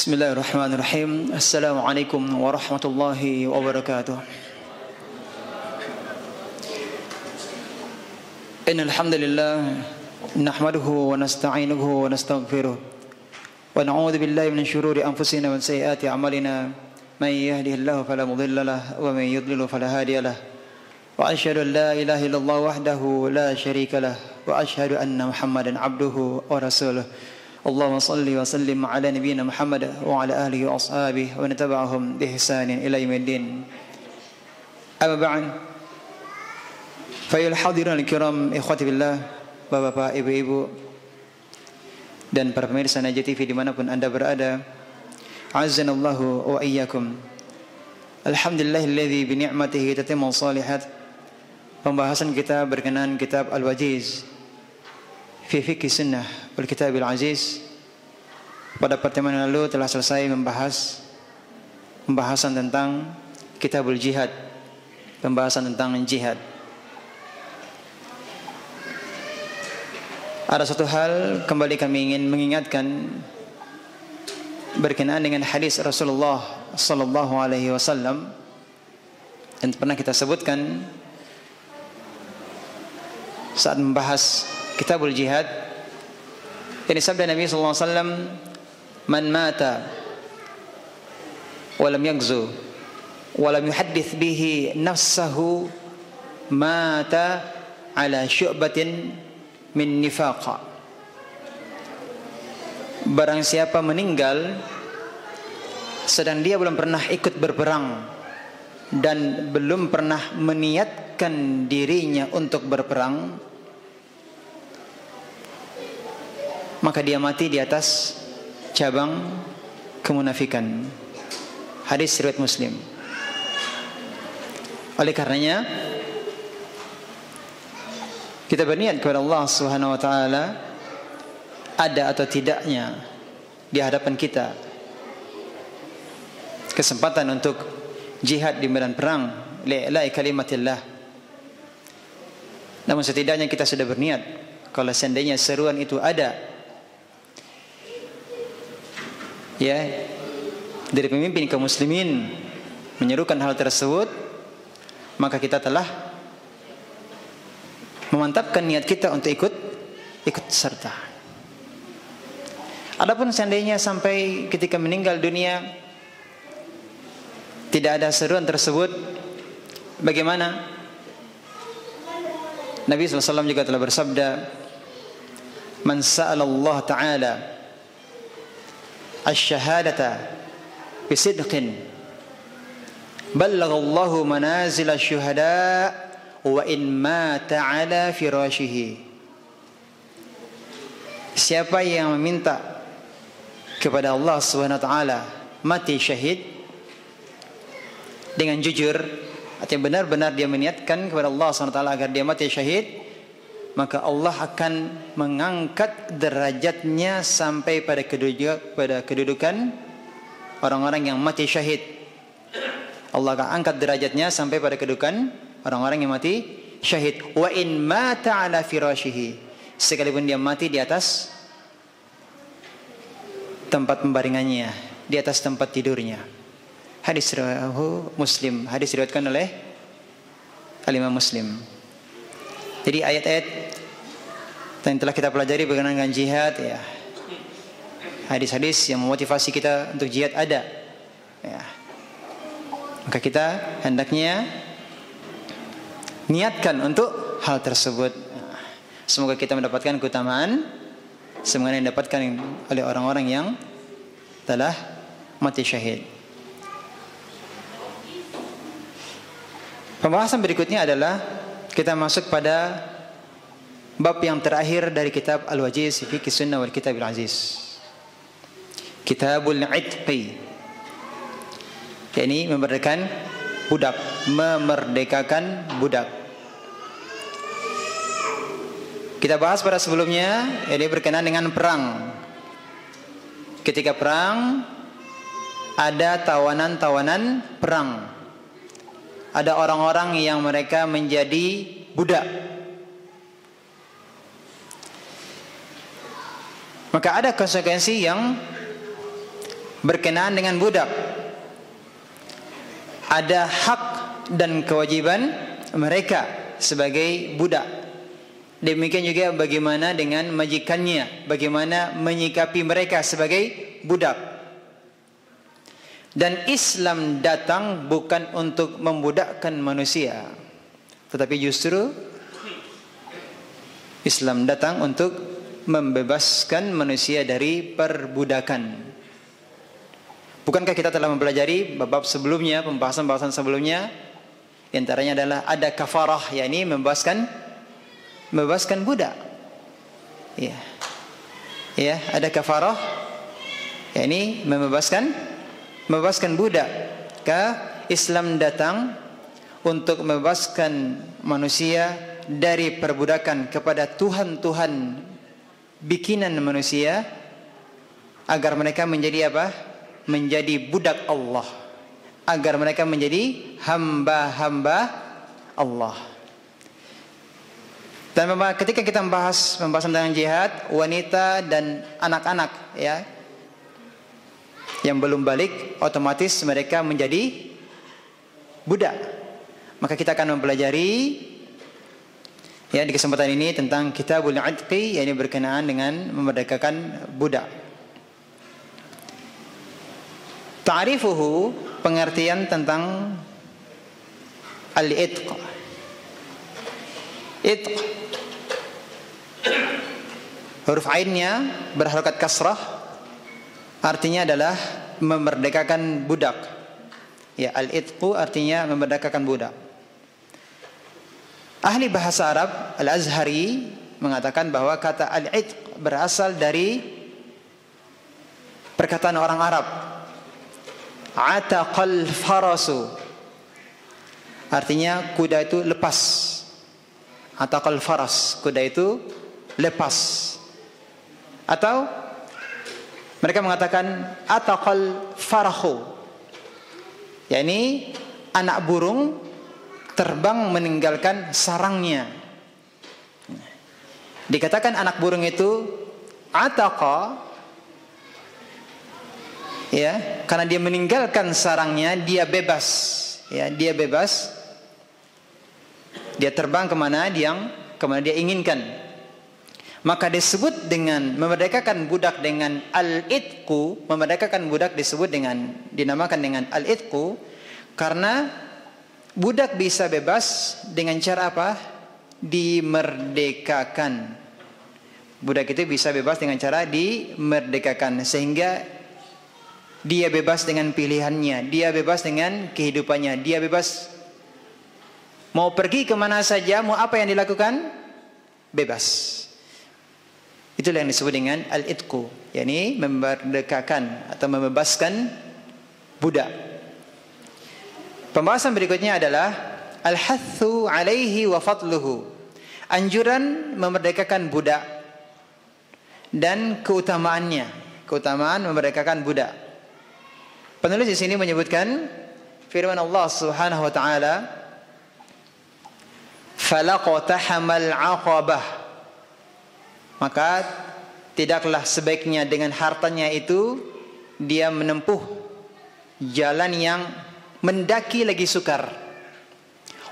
Bismillahirrahmanirrahim. Assalamualaikum warahmatullahi wabarakatuh. Innal hamdalillah nahmaduhu wa nasta'inuhu wa nastaghfiruh wa na'udzu billahi min shururi anfusina wa sayyiati a'malina. May yahdihillahu fala mudilla lahu wa may yudlil fala hadiya lahu. Wa asyhadu an la ilaha illallah wahdahu la syarika lahu wa asyhadu anna Muhammadan 'abduhu wa rasuluh. Allahumma salli wa sallim ala nabiyyina Muhammad wa ala alihi wa ashabihi wa nataba'ahum bi ihsanin ila yaumiddin. Amma ba'd. Fayul hadirin al-kiram, ikhwati billah, bapak-bapak, ibu-ibu dan para pemirsa Najah TV dimanapun Anda berada, azzanallahu wa iyyakum. Alhamdulillahilladzi bi ni'matihi tatimmu shalihat. Pembahasan kita berkenaan kitab Al-Wajiz fi fiqh sunnah wal kitab al-aziz. Pada pertemuan lalu telah selesai membahas pembahasan tentang kitabul jihad, pembahasan tentang jihad. Ada satu hal kembali kami ingin mengingatkan berkenaan dengan hadis Rasulullah sallallahu alaihi wasallam yang pernah kita sebutkan saat membahas kitabul jihad. Ini sabda Nabi sallallahu alaihi wasallam, "Man mata wa lam yaghzu wa lam yuhaddits bihi nafsahu mata ala syu'batin min nifaq." Barang siapa meninggal sedang dia belum pernah ikut berperang dan belum pernah meniatkan dirinya untuk berperang, maka dia mati di atas cabang kemunafikan. Hadis riwayat Muslim. Oleh karenanya kita berniat kepada Allah Subhanahu wa taala, ada atau tidaknya di hadapan kita kesempatan untuk jihad di medan perang li'ila'i kalimatillah. Namun setidaknya kita sudah berniat, kalau seandainya seruan itu ada ya dari pemimpin kaum muslimin menyerukan hal tersebut, maka kita telah memantapkan niat kita untuk ikut serta. Adapun seandainya sampai ketika meninggal dunia tidak ada seruan tersebut, bagaimana? Nabi SAW juga telah bersabda, "Man sa'ala Allah Ta'ala asy-syahadata bisidqin ballagha Allahu manazil asy-syuhada wa in mata ala firashihi." Siapa yang meminta kepada Allah Subhanahu wa taala mati syahid dengan jujur, artinya benar-benar dia meniatkan kepada Allah Subhanahu wa taala agar dia mati syahid, maka Allah akan mengangkat derajatnya sampai pada kedudukan orang-orang yang mati syahid. Allah akan angkat derajatnya sampai pada kedudukan orang-orang yang mati syahid. Wa in mata ala firashihi, sekalipun dia mati di atas tempat pembaringannya, di atas tempat tidurnya. Hadis riwayat Muslim, hadis diriwayatkan oleh Al-Imam Muslim. Jadi ayat-ayat yang telah kita pelajari berkenaan dengan jihad, ya, hadis-hadis yang memotivasi kita untuk jihad ada, ya. Maka kita hendaknya niatkan untuk hal tersebut. Semoga kita mendapatkan keutamaan semoga yang didapatkan oleh orang-orang yang telah mati syahid. Pembahasan berikutnya adalah kita masuk pada bab yang terakhir dari kitab Al-Wajiz fi fiqh sunnah wal kitab al-aziz. Kitabul Itqi, yakni memerdekakan budak. Kita bahas pada sebelumnya, ini berkenaan dengan perang. Ketika perang ada tawanan-tawanan perang. Ada orang-orang yang mereka menjadi budak. Maka ada konsekuensi yang berkenaan dengan budak. Ada hak dan kewajiban mereka sebagai budak. Demikian juga bagaimana dengan majikannya, bagaimana menyikapi mereka sebagai budak. Dan Islam datang bukan untuk membudakkan manusia, tetapi justru Islam datang untuk membebaskan manusia dari perbudakan. Bukankah kita telah mempelajari bab sebelumnya, pembahasan-pembahasan sebelumnya, di antaranya adalah ada kafarah, yakni membebaskan budak. Ya. Ya, ada kafarah, yakni membebaskan budak. Islam datang untuk membebaskan manusia dari perbudakan kepada Tuhan-Tuhan bikinan manusia, agar mereka menjadi apa? Menjadi budak Allah, agar mereka menjadi hamba-hamba Allah. Dan ketika kita membahas pembahasan tentang jihad, wanita dan anak-anak ya yang belum balik, otomatis mereka menjadi budak. Maka kita akan mempelajari ya di kesempatan ini tentang Kitabul Idqi, yang berkenaan dengan memerdekakan budak. Ta'rifuhu, pengertian tentang al-idq. Idq, huruf ainnya berharokat kasrah, artinya adalah memerdekakan budak. Ya, al-idqu artinya memerdekakan budak. Ahli bahasa Arab Al-Azhari mengatakan bahwa kata al-idq berasal dari perkataan orang Arab, ataqal farasu, artinya kuda itu lepas. Ataqal faras, kuda itu lepas. Atau mereka mengatakan ataqal farahu, yakni anak burung terbang meninggalkan sarangnya. Dikatakan anak burung itu ataqa, ya, karena dia meninggalkan sarangnya, dia bebas. Ya, dia bebas. Dia terbang kemana dia inginkan. Maka disebut dengan memerdekakan budak dengan al-idqu. Memerdekakan budak dinamakan dengan al-idqu karena budak bisa bebas dengan cara apa? Dimerdekakan. Budak itu bisa bebas dengan cara dimerdekakan, sehingga dia bebas dengan pilihannya, dia bebas dengan kehidupannya, dia bebas mau pergi kemana saja, mau apa yang dilakukan, bebas. Itulah yang disebut dengan al-idqu, yakni memerdekakan atau membebaskan budak. Pembahasan berikutnya adalah al-hathu alaihi wa fadluhu, anjuran memerdekakan budak dan keutamaannya, keutamaan memerdekakan budak. Penulis di sini menyebutkan firman Allah Subhanahu wa taala, falaqtahamal aqabah, maka tidaklah sebaiknya dengan hartanya itu dia menempuh jalan yang mendaki lagi sukar.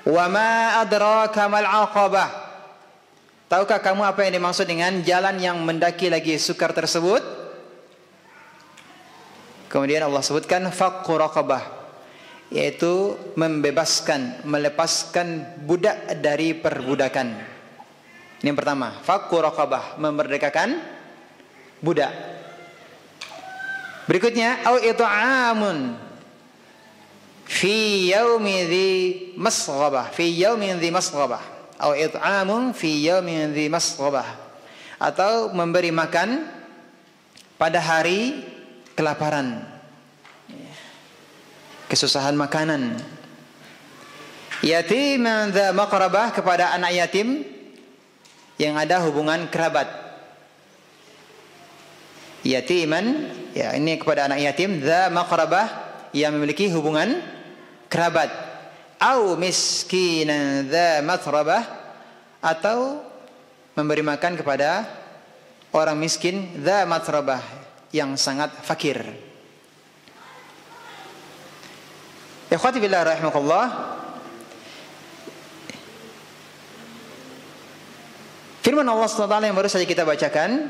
Wa ma adraka mal aqabah, tahukah kamu apa yang dimaksud dengan jalan yang mendaki lagi sukar tersebut? Kemudian Allah sebutkan faqqu raqabah, yaitu membebaskan, melepaskan budak dari perbudakan. Ini yang pertama, faqqu raqabah, memerdekakan budak. Berikutnya, au it'amun fi yaumin dzi masghabah, fi yaumin dzi masghabah, au it'amun fi yaumin dzi masghabah, atau memberi makan pada hari kelaparan, kesusahan makanan. Yatiman dza maqrabah, kepada anak yatim yang ada hubungan kerabat. Yatiman, ya, ini kepada anak yatim, dza maqrabah, yang memiliki hubungan kerabat. Au miskinan dza matrabah, atau memberi makan kepada orang miskin, dza matrabah, yang sangat fakir. Ikhwati billah rahimakumullah, firman Allah SWT yang baru saja kita bacakan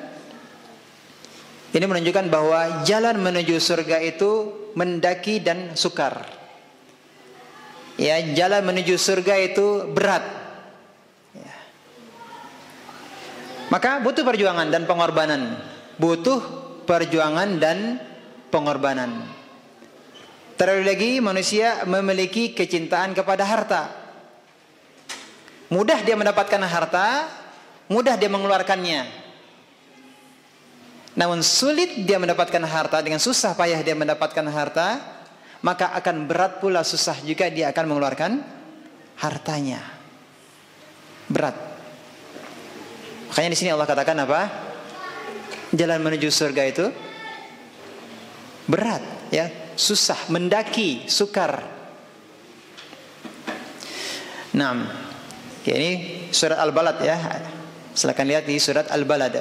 ini menunjukkan bahwa jalan menuju surga itu mendaki dan sukar. Ya, jalan menuju surga itu berat. Ya. Maka butuh perjuangan dan pengorbanan. Butuh perjuangan dan pengorbanan. Terlebih lagi manusia memiliki kecintaan kepada harta. Mudah dia mendapatkan harta, mudah dia mengeluarkannya. Namun sulit dia mendapatkan harta, dengan susah payah dia mendapatkan harta, maka akan berat pula susah juga dia akan mengeluarkan hartanya. Berat. Makanya di sini Allah katakan apa? Jalan menuju surga itu berat, ya. Susah, mendaki, sukar. Nah, ini surat Al-Balad ya. Silakan lihat di surat Al-Balad.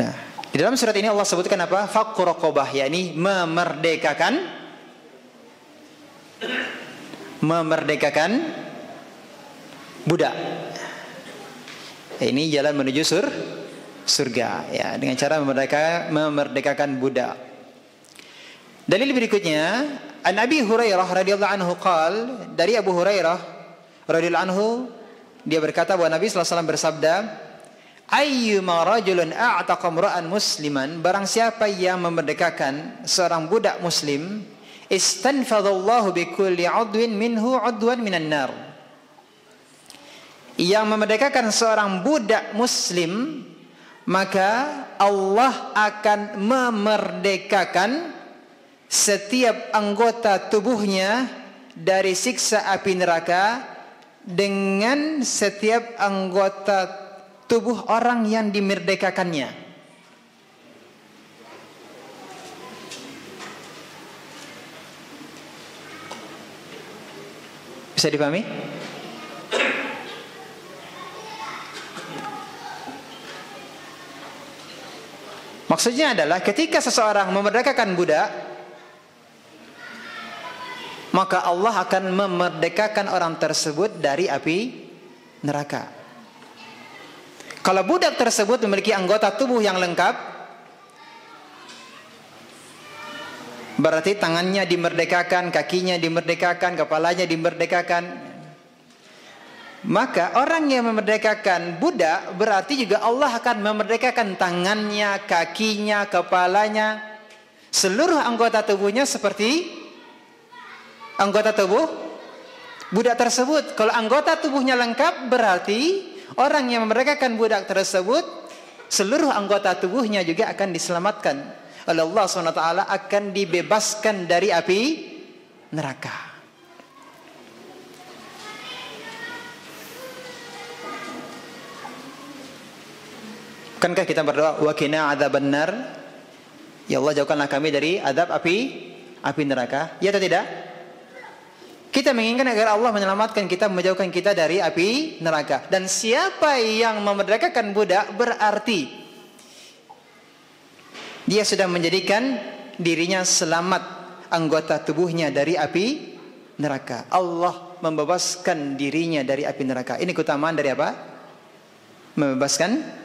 Nah, di dalam surat ini Allah sebutkan apa? Fakku raqabah, yakni memerdekakan budak. Ini jalan menuju surga ya, dengan cara memerdekakan budak. Dalil berikutnya, An Abi Hurairah radhiyallahu anhu qal, dari Abu Hurairah radhiyallahu anhu dia berkata bahwa Nabi sallallahu alaihi wasallam bersabda, ayyuma rajulun a'taqa imra'an musliman, barang siapa yang memerdekakan seorang budak muslim, istanfadallahu bikulli 'udwin minhu 'udwan minan nar. Yang memerdekakan seorang budak muslim, maka Allah akan memerdekakan setiap anggota tubuhnya dari siksa api neraka dengan setiap anggota tubuh orang yang dimerdekakannya. Bisa dipahami? Maksudnya adalah ketika seseorang memerdekakan budak, maka Allah akan memerdekakan orang tersebut dari api neraka. Kalau budak tersebut memiliki anggota tubuh yang lengkap, berarti tangannya dimerdekakan, kakinya dimerdekakan, kepalanya dimerdekakan. Maka orang yang memerdekakan budak berarti juga Allah akan memerdekakan tangannya, kakinya, kepalanya, seluruh anggota tubuhnya seperti anggota tubuh budak tersebut. Kalau anggota tubuhnya lengkap, berarti orang yang memerdekakan budak tersebut, seluruh anggota tubuhnya juga akan diselamatkan oleh Allah SWT, akan dibebaskan dari api neraka. Bukankah kita berdoa, wa qina adzabannar, ya Allah jauhkanlah kami dari azab api neraka? Ya atau tidak? Kita menginginkan agar Allah menyelamatkan kita, menjauhkan kita dari api neraka. Dan siapa yang memerdekakan budak berarti dia sudah menjadikan dirinya selamat, anggota tubuhnya dari api neraka. Allah membebaskan dirinya dari api neraka. Ini keutamaan dari apa? Membebaskan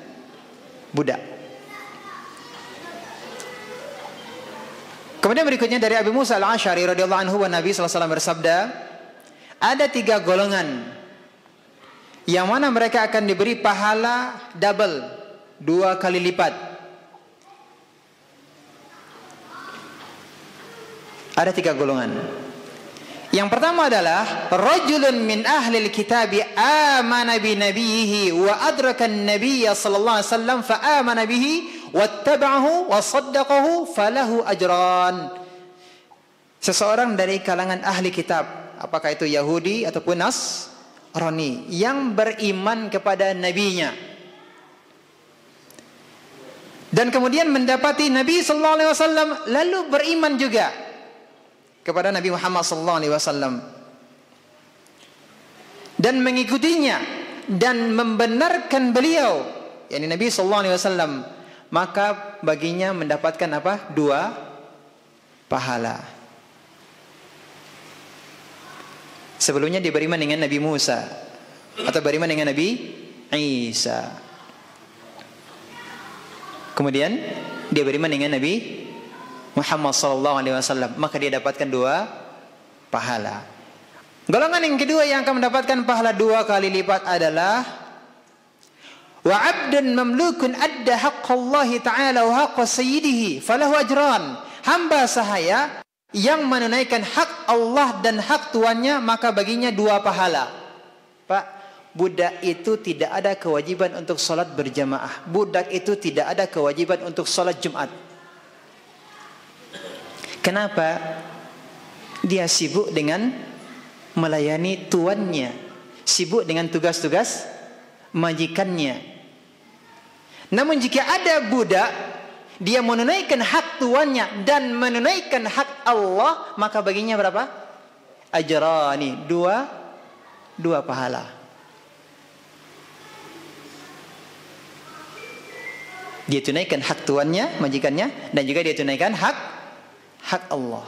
budak. Kemudian berikutnya dari Abu Musa Al-Asy'ari radhiyallahu anhu, Nabi sallallahu alaihi wasallam bersabda, ada 3 golongan yang mana mereka akan diberi pahala double, 2 kali lipat. Ada 3 golongan. Yang pertama adalah rajulun min ahli al-kitabi amana bi nabiyhi wa adraka an-nabiyya sallallahu alaihi wasallam fa amana bihi wattaba'ahu wa saddaqahu falahu ajran. Seseorang dari kalangan ahli kitab, apakah itu Yahudi ataupun Nasrani, yang beriman kepada nabinya dan kemudian mendapati Nabi sallallahu alaihi wasallam, lalu beriman juga kepada Nabi Muhammad sallallahu alaihi wasallam dan mengikutinya dan membenarkan beliau, yakni Nabi sallallahu alaihi wasallam, maka baginya mendapatkan apa? 2 pahala. Sebelumnya dia beriman dengan Nabi Musa atau beriman dengan Nabi Isa. Kemudian dia beriman dengan Nabi Muhammad SAW, maka dia dapatkan 2 pahala. Golongan yang kedua yang akan mendapatkan pahala 2 kali lipat adalah wa 'abdun mamlukun adda haqqallahi ta'ala wa haqqa sayyidihi falahu ajran. Hamba sahaya yang menunaikan hak Allah dan hak tuannya, maka baginya 2 pahala. Pak, budak itu tidak ada kewajiban untuk salat berjamaah. Budak itu tidak ada kewajiban untuk salat Jumat. Kenapa? Dia sibuk dengan melayani tuannya, sibuk dengan tugas-tugas majikannya. Namun jika ada budak, dia menunaikan hak tuannya dan menunaikan hak Allah, maka baginya berapa? Ajrani, 2 pahala. Dia tunaikan hak tuannya, majikannya, dan juga dia tunaikan hak Allah.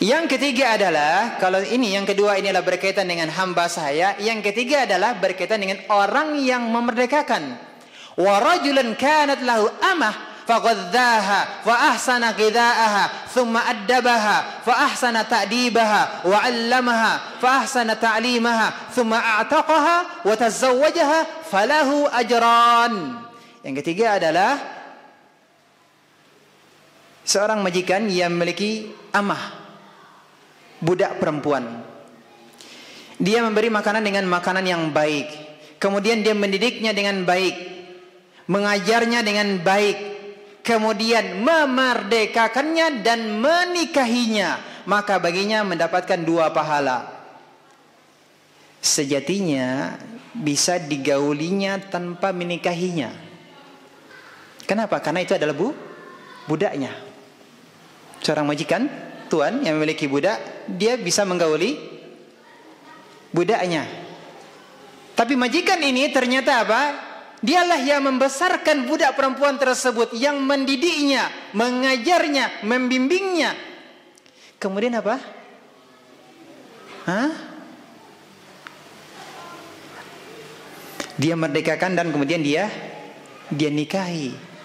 Yang ketiga adalah, kalau ini yang kedua ini adalah berkaitan dengan hamba sahaya, yang ketiga adalah berkaitan dengan orang yang memerdekakan. Wa rajulan kanat lahu amah faghadzaha fa ahsana ghidaaha thumma addabaha fa ahsana ta'dibaha wa 'allamaha fa ahsana ta'limaha thumma a'taqaha wa tazawwajaha falahu ajran. Yang ketiga adalah seorang majikan yang memiliki amah, budak perempuan. Dia memberi makanan dengan makanan yang baik, kemudian dia mendidiknya dengan baik, mengajarnya dengan baik, kemudian memerdekakannya dan menikahinya, maka baginya mendapatkan 2 pahala. Sejatinya bisa digaulinya tanpa menikahinya. Kenapa? Karena itu adalah budaknya. Seorang majikan, tuan yang memiliki budak, dia bisa menggauli budaknya. Tapi majikan ini ternyata apa? Dialah yang membesarkan budak perempuan tersebut, yang mendidiknya, mengajarnya, membimbingnya. Kemudian apa? Dia merdekakan dan kemudian dia nikahi.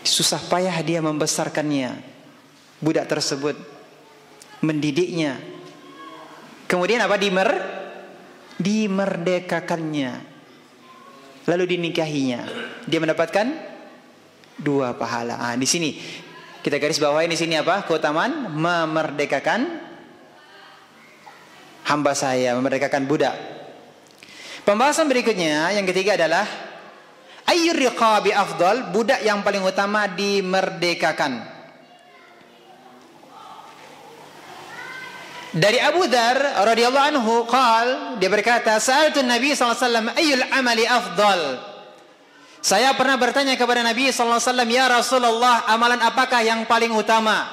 Susah payah dia membesarkannya, budak tersebut, mendidiknya. Kemudian apa? Dimerdekakannya, lalu dinikahinya. Dia mendapatkan 2 pahala. Di sini kita garis bawahi di sini apa? Keutamaan memerdekakan hamba saya, memerdekakan budak. Pembahasan berikutnya yang ketiga adalah ayyur riqabi afdal, budak yang paling utama dimerdekakan. Dari Abu Dzar radhiyallahu anhu dia berkata, sa'altu Nabi sallallahu alaihi wasallam ayyul amali afdal. Saya pernah bertanya kepada Nabi sallallahu alaihi wasallam, ya Rasulullah, amalan apakah yang paling utama?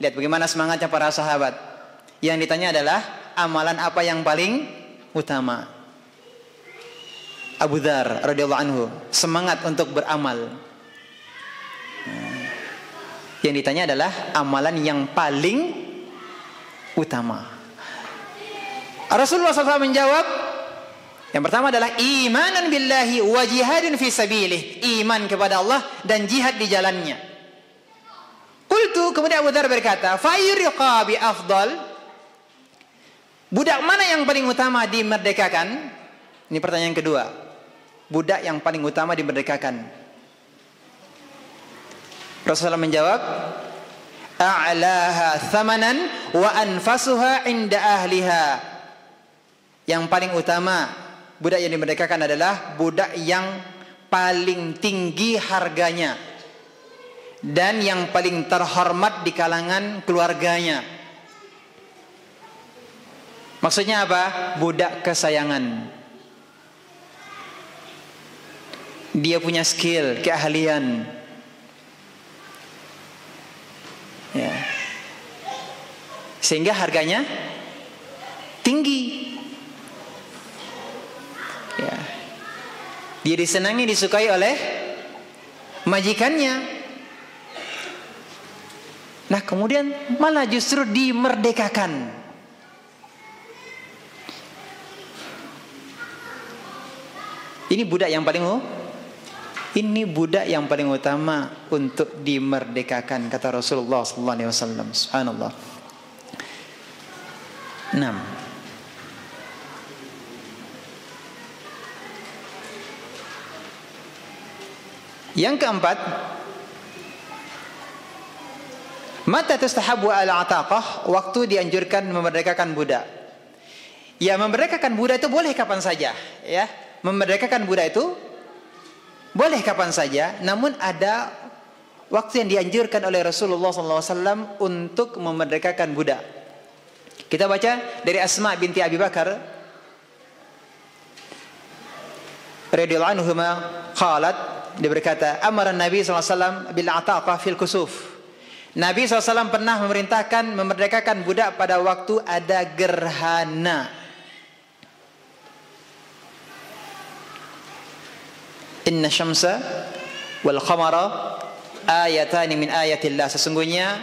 Lihat bagaimana semangatnya para sahabat. Yang ditanya adalah amalan apa yang paling utama. Abu Dzar radhiyallahu anhu semangat untuk beramal. Yang ditanya adalah amalan yang paling utama. Rasulullah SAW menjawab, yang pertama adalah imanan billahi wa jihadun fi sabilih, iman kepada Allah dan jihad di jalannya. Qultu, kemudian Abu Dzar berkata, fa ayyur riqabi afdal, budak mana yang paling utama dimerdekakan? Ini pertanyaan kedua. Budak yang paling utama dimerdekakan. Rasulullah menjawab, a'laha thamanan wa anfasuha inda ahliha. Yang paling utama budak yang dimerdekakan adalah budak yang paling tinggi harganya dan yang paling terhormat di kalangan keluarganya. Maksudnya apa? Budak kesayangan. Dia punya skill, keahlian. Ya. Sehingga harganya tinggi. Ya. Dia disenangi, disukai oleh majikannya. Nah, kemudian malah justru dimerdekakan. Ini budak yang paling utama untuk dimerdekakan, kata Rasulullah sallallahu alaihi wasallam. Subhanallah. 6. Yang keempat, mata tustahabu al-ataqah, waktu dianjurkan memerdekakan budak. Ya, memerdekakan budak itu boleh kapan saja, ya. Memerdekakan budak itu boleh kapan saja, namun ada waktu yang dianjurkan oleh Rasulullah SAW untuk memerdekakan budak. Kita baca dari Asma binti Abi Bakar radhiyallahu anhuma qalat, dia berkata, amara Nabi SAW bil ataqah fil kusuf. Nabi SAW pernah memerintahkan memerdekakan budak pada waktu ada gerhana. Inna syamsa wal qamara ayatani min ayatillah. Sesungguhnya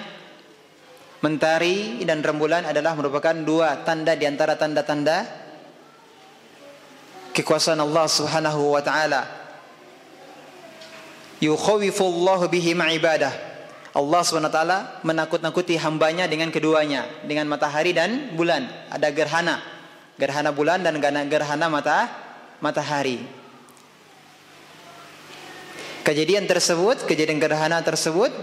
mentari dan rembulan adalah merupakan dua tanda di antara tanda-tanda kekuasaan Allah Subhanahu wa taala. Yukhawifullahu bihi ma'ibadah. Allah Subhanahu wa taala menakut-nakuti hambanya dengan keduanya, dengan matahari dan bulan. Ada gerhana bulan dan gerhana matahari. Kejadian gerhana tersebut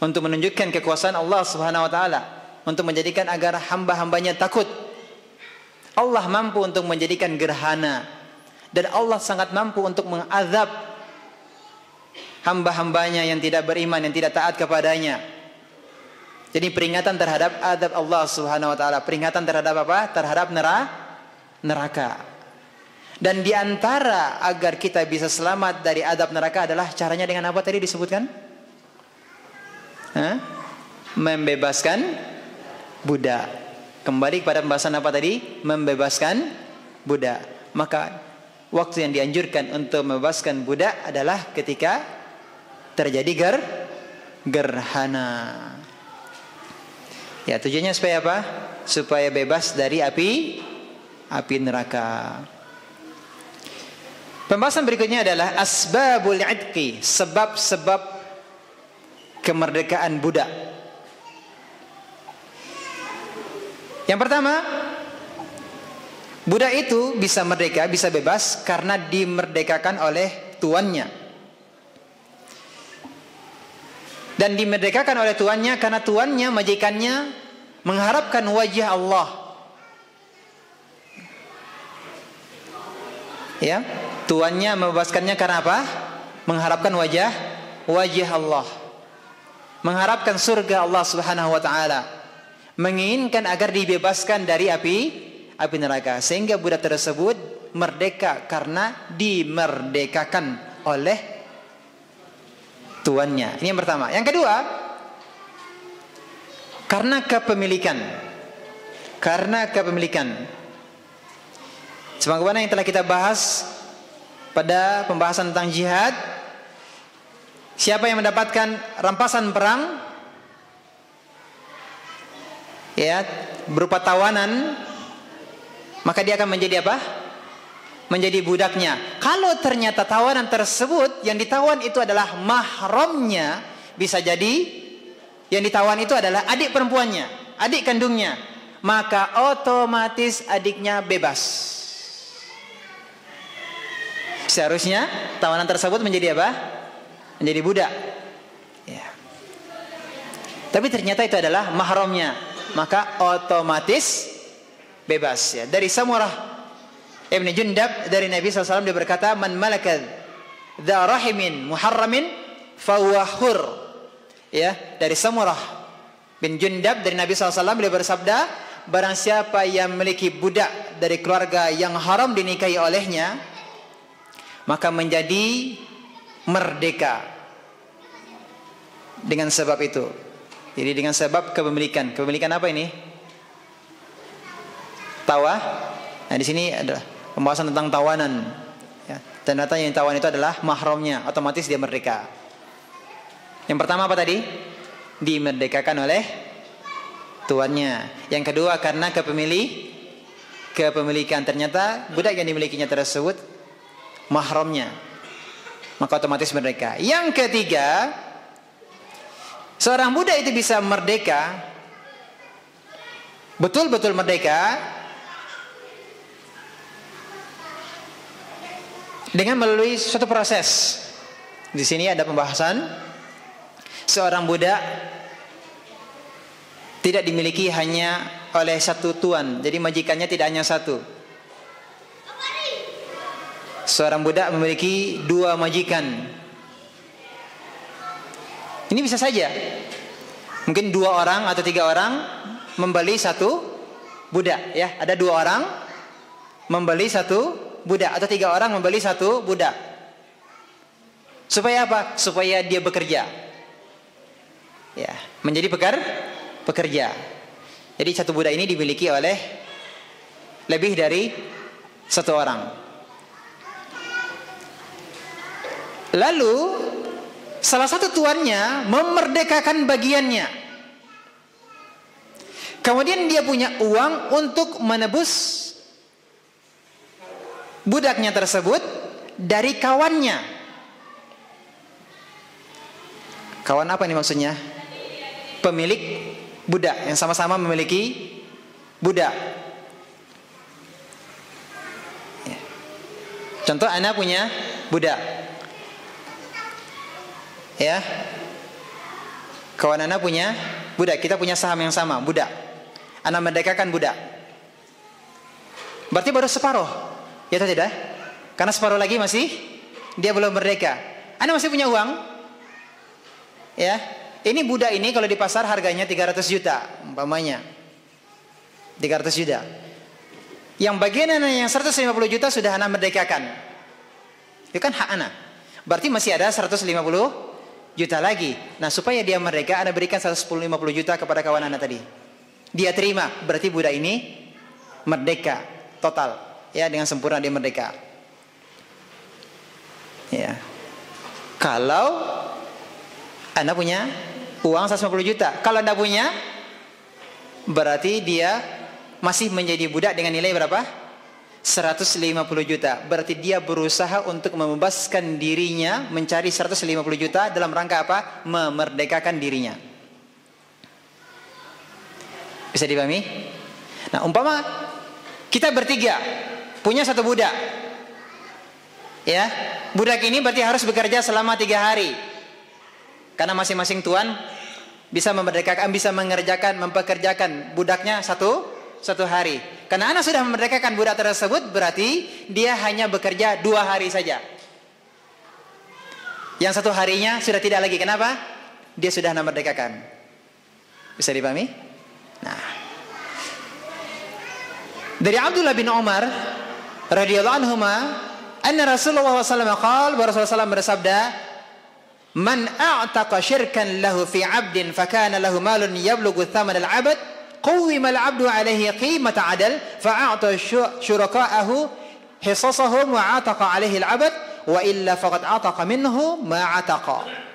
untuk menunjukkan kekuasaan Allah Subhanahu wa taala, untuk menjadikan agar hamba-hambanya takut. Allah mampu untuk menjadikan gerhana, dan Allah sangat mampu untuk mengazab hamba-hambanya yang tidak beriman, yang tidak taat kepadanya. Jadi peringatan terhadap azab Allah Subhanahu wa taala, peringatan terhadap apa? Terhadap neraka. Dan di antara agar kita bisa selamat dari azab neraka adalah caranya dengan apa tadi disebutkan? Membebaskan budak. Kembali kepada pembahasan apa tadi? Membebaskan budak. Maka waktu yang dianjurkan untuk membebaskan budak adalah ketika terjadi gerhana. Ya, tujuannya supaya apa? Supaya bebas dari api neraka. Pembahasan berikutnya adalah asbabul idqi, sebab-sebab kemerdekaan budak. Yang pertama, budak itu bisa merdeka, bisa bebas karena dimerdekakan oleh tuannya. Dan dimerdekakan oleh tuannya karena tuannya, majikannya mengharapkan wajah Allah. Ya, tuannya membebaskannya karena apa? Mengharapkan wajah Allah, mengharapkan surga Allah Subhanahu wa taala, menginginkan agar dibebaskan dari api neraka, sehingga budak tersebut merdeka karena dimerdekakan oleh tuannya. Ini yang pertama. Yang kedua, karena kepemilikan. Sebagaimana yang telah kita bahas pada pembahasan tentang jihad, siapa yang mendapatkan rampasan perang, ya, berupa tawanan, maka dia akan menjadi apa? Menjadi budaknya. Kalau ternyata tawanan tersebut, yang ditawan itu adalah mahramnya, bisa jadi yang ditawan itu adalah adik perempuannya, adik kandungnya, maka otomatis adiknya bebas. Seharusnya tawanan tersebut menjadi apa? Menjadi budak. Ya. Tapi ternyata itu adalah mahramnya, maka otomatis bebas. Ya. Dari Samurah Ibn Jundab dari Nabi SAW, dia berkata, man malaka dha rahimin muharramin fahuwa hur. Ya, dari Samurah bin Jundab dari Nabi SAW, dia bersabda, barang siapa yang memiliki budak dari keluarga yang haram dinikahi olehnya, maka menjadi merdeka dengan sebab itu. Jadi dengan sebab kepemilikan. Kepemilikan apa ini? Tawa. Nah, di sini adalah pembahasan tentang tawanan. Ya, ternyata yang tawan itu adalah mahramnya, otomatis dia merdeka. Yang pertama apa tadi? Dimerdekakan oleh tuannya. Yang kedua karena kepemilikan. Ternyata budak yang dimilikinya tersebut mahramnya, maka otomatis merdeka. Yang ketiga, seorang budak itu bisa merdeka, betul-betul merdeka, dengan melalui suatu proses. Di sini ada pembahasan seorang budak tidak dimiliki hanya oleh satu tuan, jadi majikannya tidak hanya satu. Seorang budak memiliki dua majikan. Ini bisa saja, mungkin 2 orang atau 3 orang membeli satu budak, ya. Ada 2 orang membeli satu budak, atau 3 orang membeli satu budak. Supaya apa? Supaya dia bekerja, ya, menjadi pekerja. Jadi satu budak ini dimiliki oleh lebih dari 1 orang. Lalu salah satu tuannya memerdekakan bagiannya. Kemudian dia punya uang untuk menebus budaknya tersebut dari kawannya. Kawan apa ini maksudnya? Pemilik budak, yang sama-sama memiliki budak. Contoh, anak punya budak, ya, kawan anak punya budak, kita punya saham yang sama, budak. Anak merdekakan budak, berarti baru separuh, ya atau tidak? Karena separuh lagi masih dia belum merdeka. Anak masih punya uang, ya. Ini budak ini kalau di pasar harganya 300 juta umpamanya, 300 juta. Yang bagian anak yang 150 juta sudah anak merdekakan, itu kan hak anak. Berarti masih ada 150 juta lagi. Nah, supaya dia merdeka, Anda berikan 150 juta kepada kawan Anda tadi. Dia terima, berarti budak ini merdeka total, ya, dengan sempurna dia merdeka. Ya. Kalau Anda punya uang 150 juta, kalau Anda punya, berarti dia masih menjadi budak dengan nilai berapa? 150 juta. Berarti dia berusaha untuk membebaskan dirinya, mencari 150 juta dalam rangka apa? Memerdekakan dirinya. Bisa dipahami? Nah, umpama kita bertiga punya satu budak, ya, budak ini berarti harus bekerja selama 3 hari, karena masing-masing tuan bisa memerdekakan, bisa mempekerjakan budaknya satu hari. Karena anak sudah memerdekakan budak tersebut, berarti dia hanya bekerja 2 hari saja. Yang 1 harinya sudah tidak lagi. Kenapa? Dia sudah memerdekakan. Bisa dipahami? Nah, dari Abdullah bin Umar radhiyallahu anhuma, anna Rasulullah SAW qala, Rasulullah SAW bersabda, man a'taqa syirkan lahu fi 'abdin fakana lahu malun yablughu thaman al-'abd qawwima al-'abdu 'alayhi qimata 'adl fa'ata syuraka'ahu hisasahum wa 'ataqa 'alayhi al-'abd wa illa faqad 'ataqa minhu ma 'ataqa.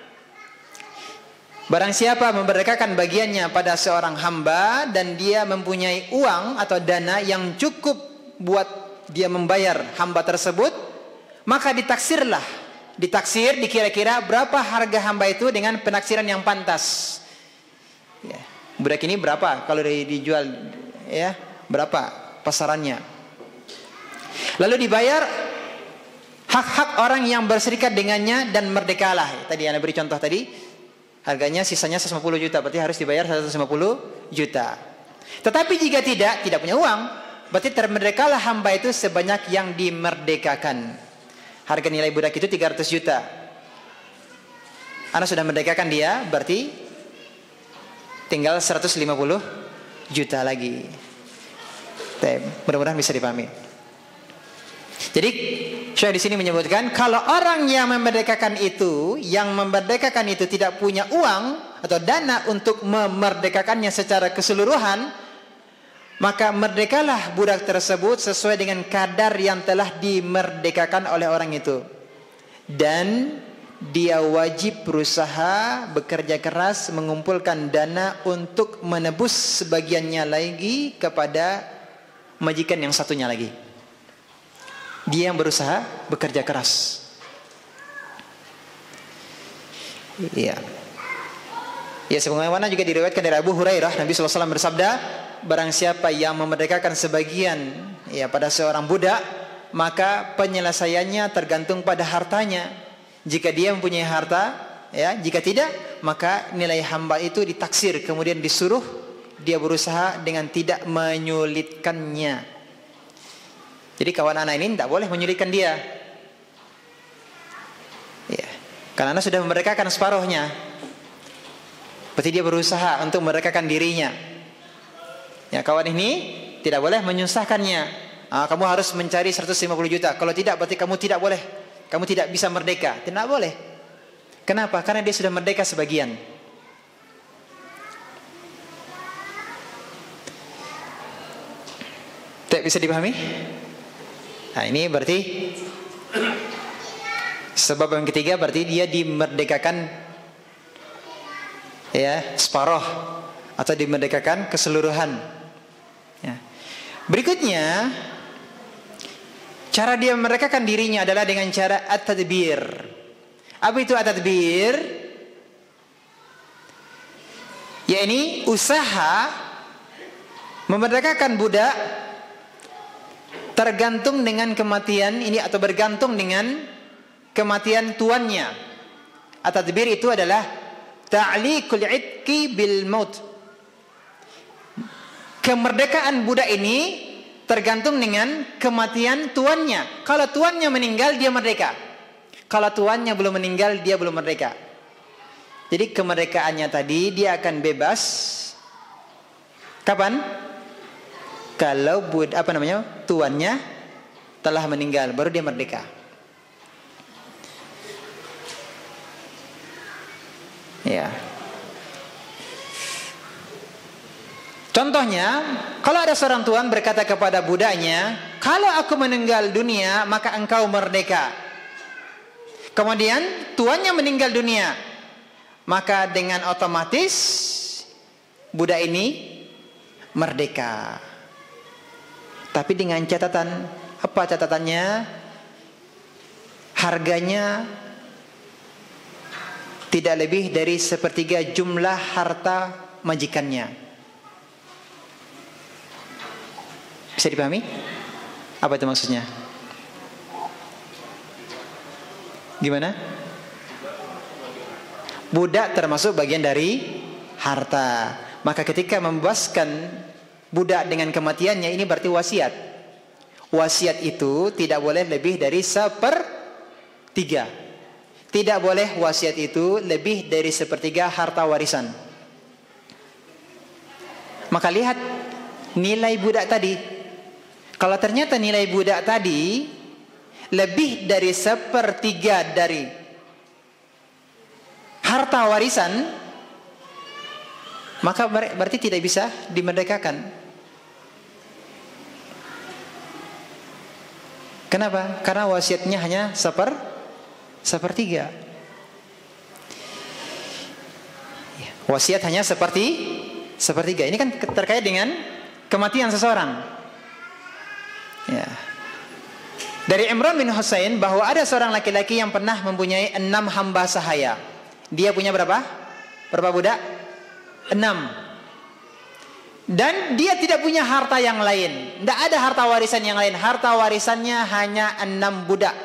Barang siapa memerdekakan bagiannya pada seorang hamba dan dia mempunyai uang atau dana yang cukup buat dia membayar hamba tersebut, maka ditaksir, dikira-kira berapa harga hamba itu dengan penaksiran yang pantas. Ya. Budak ini berapa kalau dijual, ya, berapa pasarannya. Lalu dibayar hak-hak orang yang berserikat dengannya dan merdekalah. Tadi Anda beri contoh tadi, harganya sisanya 150 juta, berarti harus dibayar 150 juta. Tetapi jika tidak punya uang, berarti termerdekalah hamba itu sebanyak yang dimerdekakan. Harga nilai budak itu 300 juta. Anda sudah merdekakan dia, berarti tinggal 150 juta lagi. Mudah-mudahan bisa dipahami. Jadi Syekh di sini menyebutkan, kalau orang yang memerdekakan itu tidak punya uang atau dana untuk memerdekakannya secara keseluruhan, maka merdekalah budak tersebut sesuai dengan kadar yang telah dimerdekakan oleh orang itu. Dan dia wajib berusaha bekerja keras mengumpulkan dana untuk menebus sebagiannya lagi kepada majikan yang satunya lagi. Dia yang berusaha bekerja keras. Iya. Ya, sebagaimana juga diriwayatkan dari Abu Hurairah, Nabi SAW bersabda, barang siapa yang memerdekakan sebagian ya pada seorang budak, maka penyelesaiannya tergantung pada hartanya. Jika dia mempunyai harta, ya, jika tidak, maka nilai hamba itu ditaksir, kemudian disuruh dia berusaha dengan tidak menyulitkannya. Jadi kawan anak ini tidak boleh menyulitkan dia. Ya, karena anak sudah memerdekakan separuhnya. Berarti dia berusaha untuk memerdekakan dirinya. Ya, kawan ini tidak boleh menyusahkannya. Kamu harus mencari 150 juta. Kalau tidak, berarti kamu tidak boleh. Kamu tidak bisa merdeka. Tidak boleh. Kenapa? Karena dia sudah merdeka sebagian. Tidak bisa dipahami? Nah, ini berarti sebab yang ketiga, berarti dia dimerdekakan ya separuh atau dimerdekakan keseluruhan. Ya. Berikutnya, cara dia memerdekakan dirinya adalah dengan cara at-tadbir. Apa itu at-tadbir? Yakni usaha memerdekakan budak tergantung dengan kematian ini atau bergantung dengan kematian tuannya. At-tadbir itu adalah ta'liqul itqi bil maut. Kemerdekaan budak ini tergantung dengan kematian tuannya. Kalau tuannya meninggal, dia merdeka. Kalau tuannya belum meninggal, dia belum merdeka. Jadi kemerdekaannya tadi dia akan bebas. Kapan? Kalau tuannya telah meninggal, baru dia merdeka. Ya. Contohnya, kalau ada seorang tuan berkata kepada budaknya, kalau aku meninggal dunia, maka engkau merdeka. Kemudian tuannya meninggal dunia, maka dengan otomatis budak ini merdeka. Tapi dengan catatan, apa catatannya? Harganya tidak lebih dari 1/3 jumlah harta majikannya. Bisa dipahami? Apa itu maksudnya? Gimana? Budak termasuk bagian dari harta. Maka ketika membebaskan budak dengan kematiannya, ini berarti wasiat. Wasiat itu tidak boleh lebih dari 1/3. Tidak boleh wasiat itu lebih dari 1/3 harta warisan. Maka lihat nilai budak tadi. Kalau ternyata nilai budak tadi lebih dari 1/3 dari harta warisan, maka berarti tidak bisa dimerdekakan. Kenapa? Karena wasiatnya hanya 1/3. Wasiat hanya 1/3. Ini kan terkait dengan kematian seseorang. Ya. Dari Imran bin Husain bahwa ada seorang laki-laki yang pernah mempunyai 6 hamba sahaya. Dia punya berapa? Berapa budak? 6. Dan dia tidak punya harta yang lain. Tidak ada harta warisan yang lain. Harta warisannya hanya 6 budak.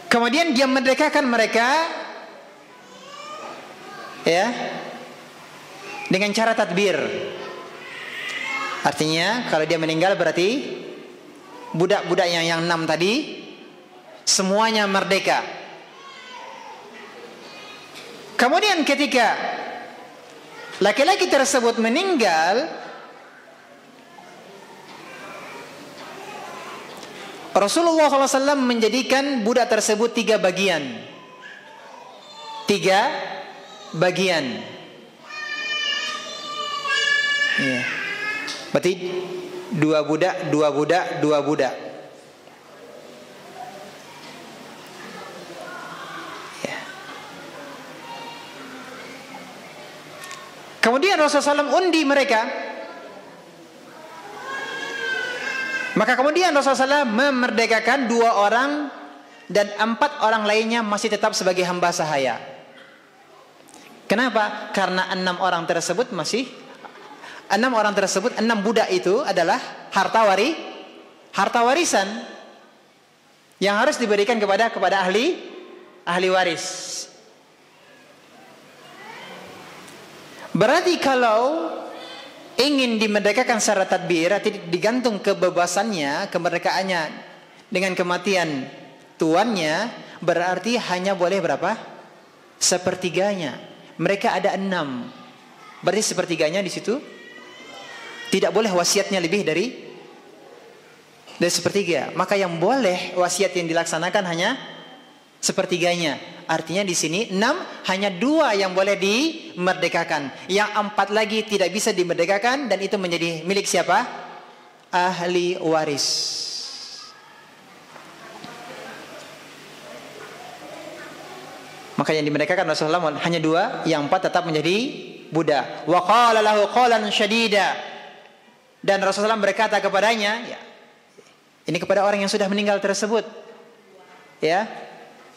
Kemudian dia merdekakan mereka, ya, dengan cara tadbir. Artinya kalau dia meninggal berarti budak-budak yang 6 tadi semuanya merdeka. Kemudian ketika laki-laki tersebut meninggal, Rasulullah SAW menjadikan budak tersebut 3 bagian. 3 bagian. Ya. Berarti 2 budak, 2 budak, 2 budak. Ya. Kemudian Rasulullah SAW undi mereka. Maka kemudian Rasulullah SAW memerdekakan 2 orang dan 4 orang lainnya masih tetap sebagai hamba sahaya. Kenapa? Karena 6 orang tersebut 6 budak itu adalah harta warisan yang harus diberikan kepada ahli waris. Berarti kalau ingin dimerdekakan secara tadbir, digantung kebebasannya, kemerdekaannya dengan kematian tuannya, berarti hanya boleh berapa? Sepertiganya. Mereka ada 6. Berarti sepertiganya di situ tidak boleh wasiatnya lebih dari sepertiga. Maka yang boleh wasiat yang dilaksanakan hanya sepertiganya. Artinya di sini 6, hanya 2 yang boleh dimerdekakan. Yang 4 lagi tidak bisa dimerdekakan, dan itu menjadi milik siapa? Ahli waris. Maka yang dimerdekakan Rasulullah hanya 2, yang 4 tetap menjadi budak. Wa qala lahu qalan syadida. Dan Rasulullah berkata kepadanya, ya, ini kepada orang yang sudah meninggal tersebut, ya,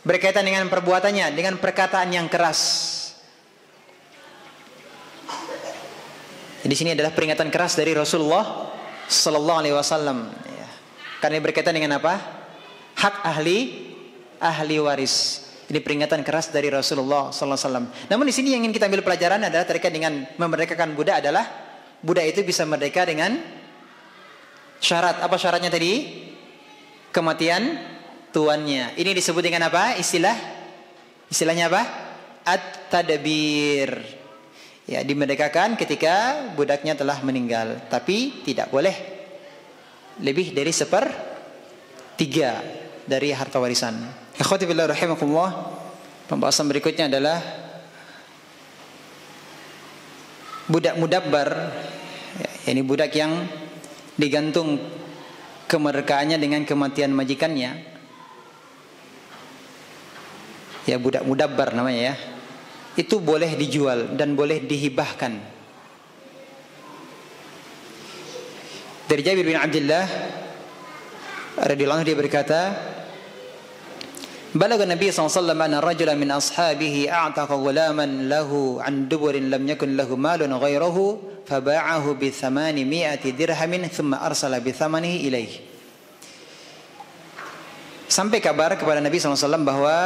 berkaitan dengan perbuatannya, dengan perkataan yang keras. Di sini adalah peringatan keras dari Rasulullah Sallallahu Alaihi Wasallam, ya. Karena berkaitan dengan apa? Hak ahli waris. Ini peringatan keras dari Rasulullah Sallallahu Alaihi Wasallam. Namun di sini yang ingin kita ambil pelajaran adalah terkait dengan memerdekakan budak adalah budak itu bisa merdeka dengan syarat. Apa syaratnya tadi? Kematian tuannya. Ini disebut dengan apa? Istilahnya apa? At-tadbir. Ya, dimerdekakan ketika budaknya telah meninggal, tapi tidak boleh lebih dari 1/3 dari harta warisan. Ikhwati fillah rahimakumullah. Pembahasan berikutnya adalah budak mudabbar. Ya, ini budak yang digantung kemerdekaannya dengan kematian majikannya. Ya, budak mudabbar namanya, ya. Itu boleh dijual dan boleh dihibahkan. Dari Jabir bin Abdullah radhiyallahu anhu, dia berkata, balagha Nabi sallallahu alaihi wasallam anna rajulan min ashabihi a'taqa ghulaman lahu an duburin lam yakun lahu malun ghayruhu faba'ahu bi 800 dirhamin thumma arsala bi thamanihi ilaihi. Sampai kabar kepada Nabi sallallahu alaihi wasallam bahwa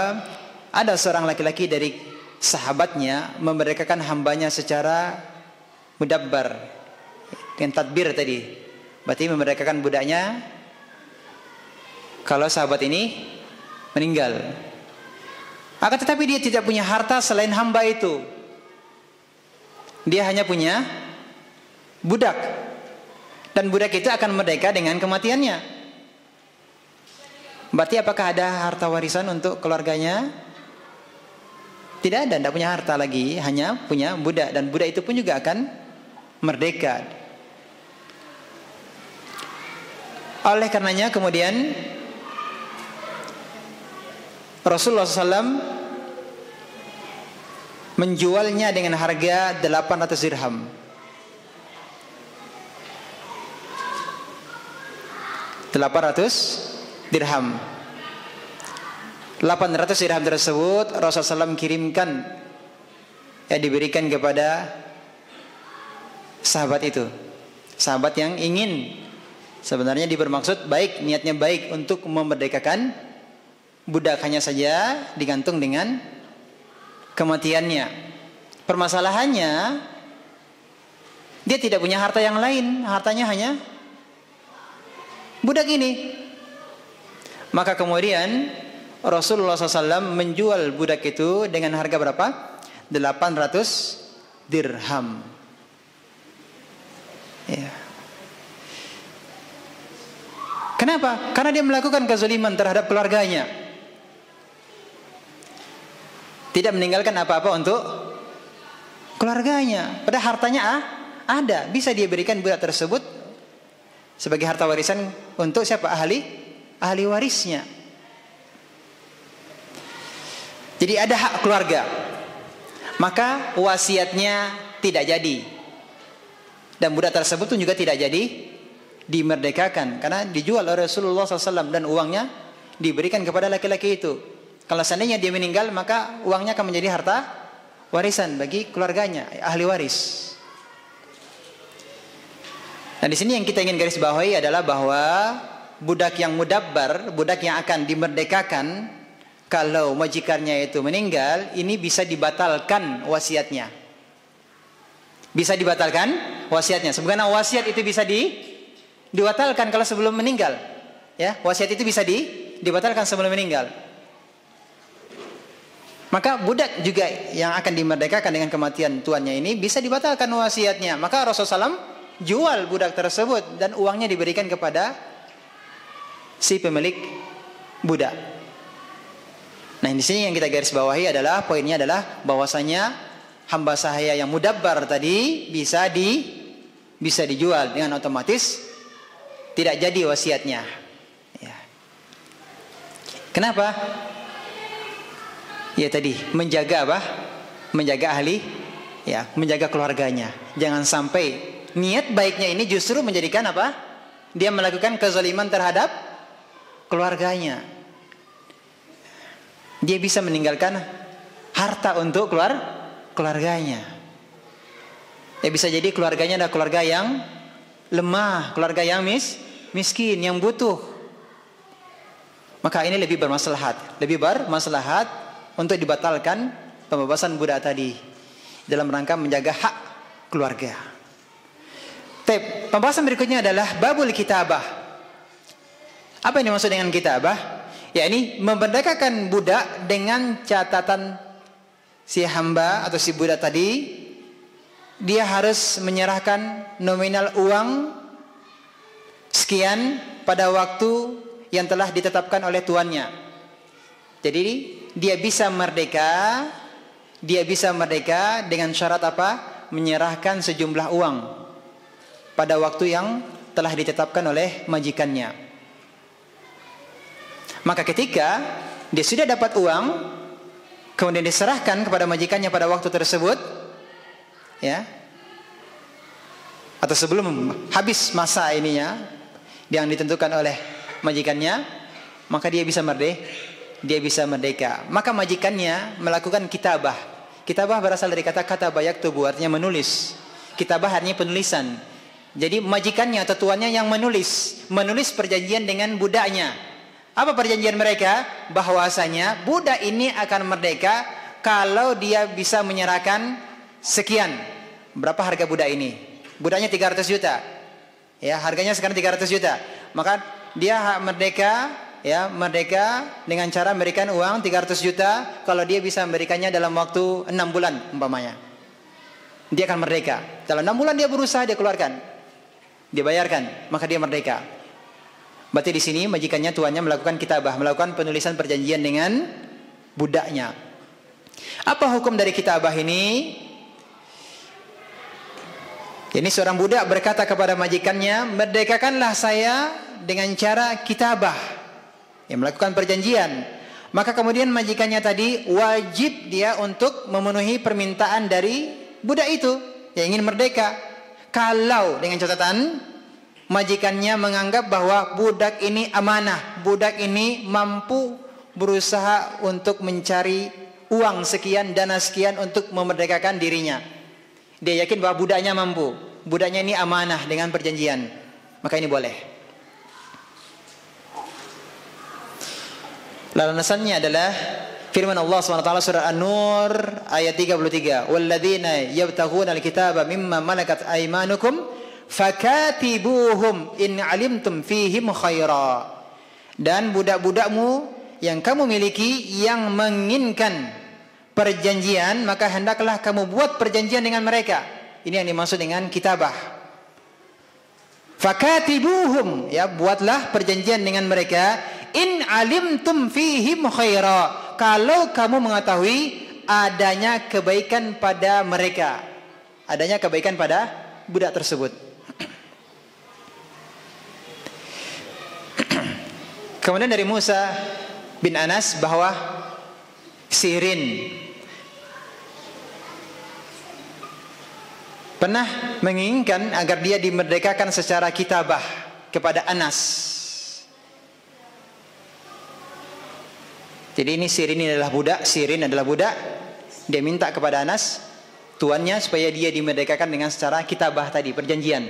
ada seorang laki-laki dari sahabatnya memerdekakan hambanya secara mudabbar, dengan tadbir tadi. Berarti memerdekakan budaknya kalau sahabat ini meninggal. Akan tetapi dia tidak punya harta selain hamba itu. Dia hanya punya budak, dan budak itu akan merdeka dengan kematiannya. Berarti apakah ada harta warisan untuk keluarganya? Tidak ada, tidak punya harta lagi, hanya punya budak, dan budak itu pun juga akan merdeka. Oleh karenanya kemudian Rasulullah SAW menjualnya dengan harga 800 dirham. 800 dirham. 800 dirham tersebut Rasulullah SAW kirimkan, ya, diberikan kepada sahabat itu. Sahabat yang ingin, sebenarnya bermaksud baik, niatnya baik untuk memerdekakan budak, hanya saja digantung dengan kematiannya. Permasalahannya, dia tidak punya harta yang lain, hartanya hanya budak ini. Maka kemudian Rasulullah SAW menjual budak itu dengan harga berapa? 800 dirham. Ya. Kenapa? Karena dia melakukan kezaliman terhadap keluarganya. Tidak meninggalkan apa-apa untuk keluarganya. Padahal hartanya ada, bisa dia berikan budak tersebut sebagai harta warisan untuk siapa? Ahli warisnya. Jadi ada hak keluarga, maka wasiatnya tidak jadi, dan budak tersebut pun juga tidak jadi dimerdekakan karena dijual oleh Rasulullah SAW dan uangnya diberikan kepada laki-laki itu. Kalau seandainya dia meninggal, maka uangnya akan menjadi harta warisan bagi keluarganya, ahli waris. Nah, di sini yang kita ingin garis bawahi adalah bahwa budak yang mudabbar, budak yang akan dimerdekakan, kalau majikannya itu meninggal, ini bisa dibatalkan wasiatnya. Bisa dibatalkan wasiatnya. Sebenarnya wasiat itu bisa dibatalkan kalau sebelum meninggal. Ya, wasiat itu bisa dibatalkan sebelum meninggal. Maka budak juga yang akan dimerdekakan dengan kematian tuannya ini bisa dibatalkan wasiatnya. Maka Rasulullah SAW jual budak tersebut dan uangnya diberikan kepada si pemilik budak. Nah, di sini yang kita garis bawahi adalah poinnya adalah bahwasanya hamba sahaya yang mudabbar tadi bisa dijual dengan otomatis tidak jadi wasiatnya. Ya. Kenapa? Ya tadi menjaga apa? Menjaga ahli, ya, menjaga keluarganya. Jangan sampai niat baiknya ini justru menjadikan apa? Dia melakukan kezaliman terhadap keluarganya. Dia bisa meninggalkan harta untuk keluarganya. Ya bisa jadi keluarganya adalah keluarga yang lemah, keluarga yang miskin, yang butuh. Maka ini lebih bermaslahat untuk dibatalkan pembebasan budak tadi dalam rangka menjaga hak keluarga. Pembahasan berikutnya adalah babul kitabah. Apa yang dimaksud dengan kitabah? Ya, ini memerdekakan budak dengan catatan si hamba atau si budak tadi, dia harus menyerahkan nominal uang sekian pada waktu yang telah ditetapkan oleh tuannya. Jadi dia bisa merdeka dengan syarat apa? Menyerahkan sejumlah uang pada waktu yang telah ditetapkan oleh majikannya. Maka ketika dia sudah dapat uang, kemudian diserahkan kepada majikannya pada waktu tersebut, ya, atau sebelum habis masa ininya yang ditentukan oleh majikannya, maka dia bisa merdeka. Maka majikannya melakukan kitabah. Kitabah berasal dari kata kataba yaktubu, artinya menulis. Kitabah artinya penulisan. Jadi majikannya atau tuannya yang menulis perjanjian dengan budaknya. Apa perjanjian mereka? Bahwasanya budak ini akan merdeka kalau dia bisa menyerahkan sekian. Berapa harga budak ini? Budaknya 300 juta. Ya, harganya sekarang 300 juta. Maka dia merdeka dengan cara memberikan uang 300 juta kalau dia bisa memberikannya dalam waktu 6 bulan umpamanya. Dia akan merdeka. Dalam 6 bulan dia berusaha, dia keluarkan. Dia bayarkan, maka dia merdeka. Berarti di sini majikannya, tuannya melakukan kitabah, melakukan penulisan perjanjian dengan budaknya. Apa hukum dari kitabah ini? Ini seorang budak berkata kepada majikannya, merdekakanlah saya dengan cara kitabah, yang melakukan perjanjian. Maka kemudian majikannya tadi wajib dia untuk memenuhi permintaan dari budak itu yang ingin merdeka. Kalau dengan catatan majikannya menganggap bahwa budak ini amanah, budak ini mampu berusaha untuk mencari uang sekian, dana sekian untuk memerdekakan dirinya. Dia yakin bahwa budaknya mampu, budaknya ini amanah dengan perjanjian, maka ini boleh. Landasannya adalah firman Allah SWT surah An-Nur ayat 33, walladzina yabtaghuna al-kitaba mimma malakat aymanukum fakatibuhum in alimtum fihim khaira. Dan budak-budakmu yang kamu miliki yang menginginkan perjanjian, maka hendaklah kamu buat perjanjian dengan mereka. Ini yang dimaksud dengan kitabah. Fakatibuhum, ya, buatlah perjanjian dengan mereka in alimtum fihim khaira, kalau kamu mengetahui adanya kebaikan pada mereka, adanya kebaikan pada budak tersebut. Kemudian dari Musa bin Anas bahwa Sirin pernah menginginkan agar dia dimerdekakan secara kitabah. kepada Anas. Jadi ini Sirin adalah budak. Dia minta kepada Anas tuannya supaya dia dimerdekakan dengan secara kitabah tadi, perjanjian.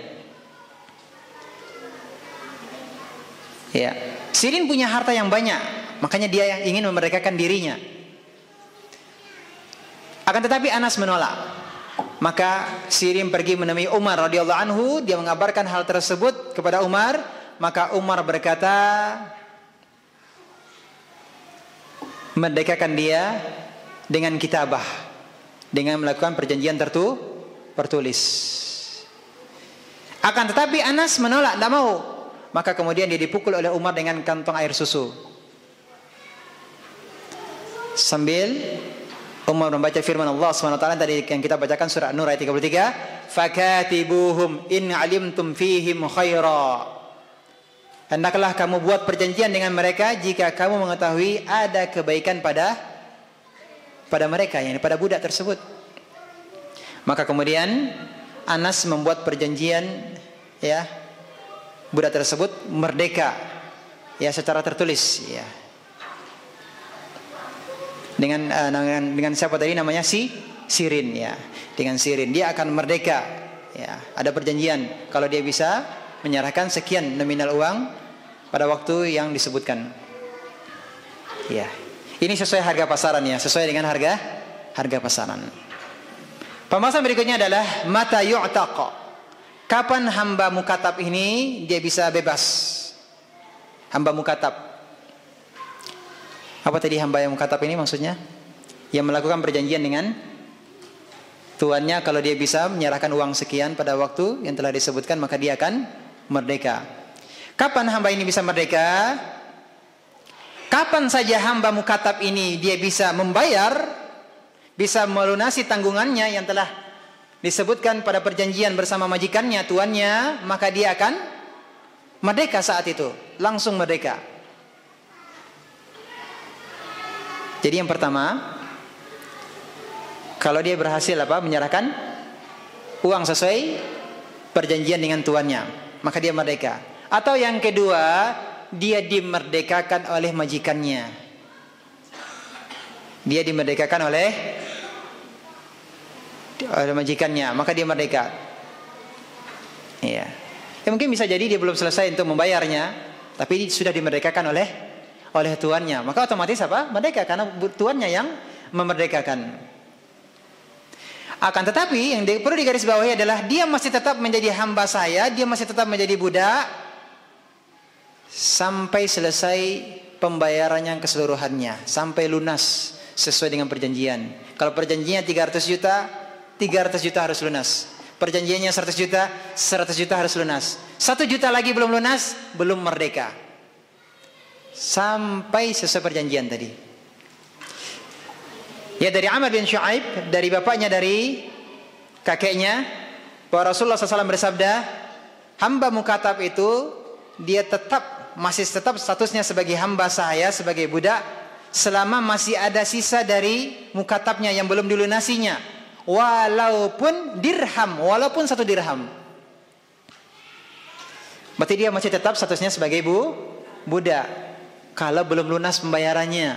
Ya, Sirin punya harta yang banyak, makanya dia ingin memerdekakan dirinya. Akan tetapi Anas menolak. Maka Sirin pergi menemui Umar radhiyallahu anhu, dia mengabarkan hal tersebut kepada Umar, maka Umar berkata, merdekakan dia dengan kitabah, dengan melakukan perjanjian tertulis. Akan tetapi Anas menolak, tidak mau. Maka kemudian dia dipukul oleh Umar dengan kantong air susu. Sambil Umar membaca firman Allah SWT tadi yang kita bacakan surah An-Nur ayat 33, fakatibuhum in alimtum fihim khaira. Hendaklah kamu buat perjanjian dengan mereka jika kamu mengetahui ada kebaikan pada mereka, yakni pada budak tersebut. Maka kemudian Anas membuat perjanjian, ya, budak tersebut merdeka, ya, secara tertulis, ya. Dengan siapa tadi namanya, Sirin, ya. Dengan Sirin dia akan merdeka, ya. Ada perjanjian kalau dia bisa menyerahkan sekian nominal uang pada waktu yang disebutkan. Ya. Ini sesuai harga pasaran, ya, sesuai dengan harga pasaran. Pembahasan berikutnya adalah mata yu'taq. Kapan hamba mukatab ini dia bisa bebas? Hamba mukatab. Apa tadi hamba yang mukatab ini maksudnya? Yang melakukan perjanjian dengan tuannya, kalau dia bisa menyerahkan uang sekian pada waktu yang telah disebutkan, maka dia akan merdeka. Kapan hamba ini bisa merdeka? Kapan saja hamba mukatab ini dia bisa membayar, bisa melunasi tanggungannya yang telah disebutkan pada perjanjian bersama majikannya, tuannya, maka dia akan merdeka saat itu, langsung merdeka. Jadi yang pertama, kalau dia berhasil menyerahkan uang sesuai perjanjian dengan tuannya, maka dia merdeka. Atau yang kedua, dia dimerdekakan oleh majikannya. Dia dimerdekakan oleh majikannya, maka dia merdeka. Iya. Ya, mungkin bisa jadi dia belum selesai untuk membayarnya, tapi sudah dimerdekakan oleh tuannya, maka otomatis merdeka, karena tuannya yang memerdekakan. Akan tetapi yang perlu digarisbawahi adalah dia masih tetap menjadi hamba saya, dia masih tetap menjadi budak sampai selesai pembayarannya keseluruhannya, sampai lunas sesuai dengan perjanjian. Kalau perjanjiannya 300 juta, 300 juta harus lunas. Perjanjiannya 100 juta, 100 juta harus lunas. 1 juta lagi belum lunas, belum merdeka. Sampai sesuai perjanjian tadi. Ya, dari Amr bin Shu'aib, dari bapaknya, dari kakeknya, bahwa Rasulullah SAW bersabda, hamba mukatab itu dia masih tetap statusnya sebagai hamba saya, sebagai budak, selama masih ada sisa dari mukatabnya yang belum dilunasinya, walaupun 1 dirham. Berarti dia masih tetap statusnya sebagai budak kalau belum lunas pembayarannya,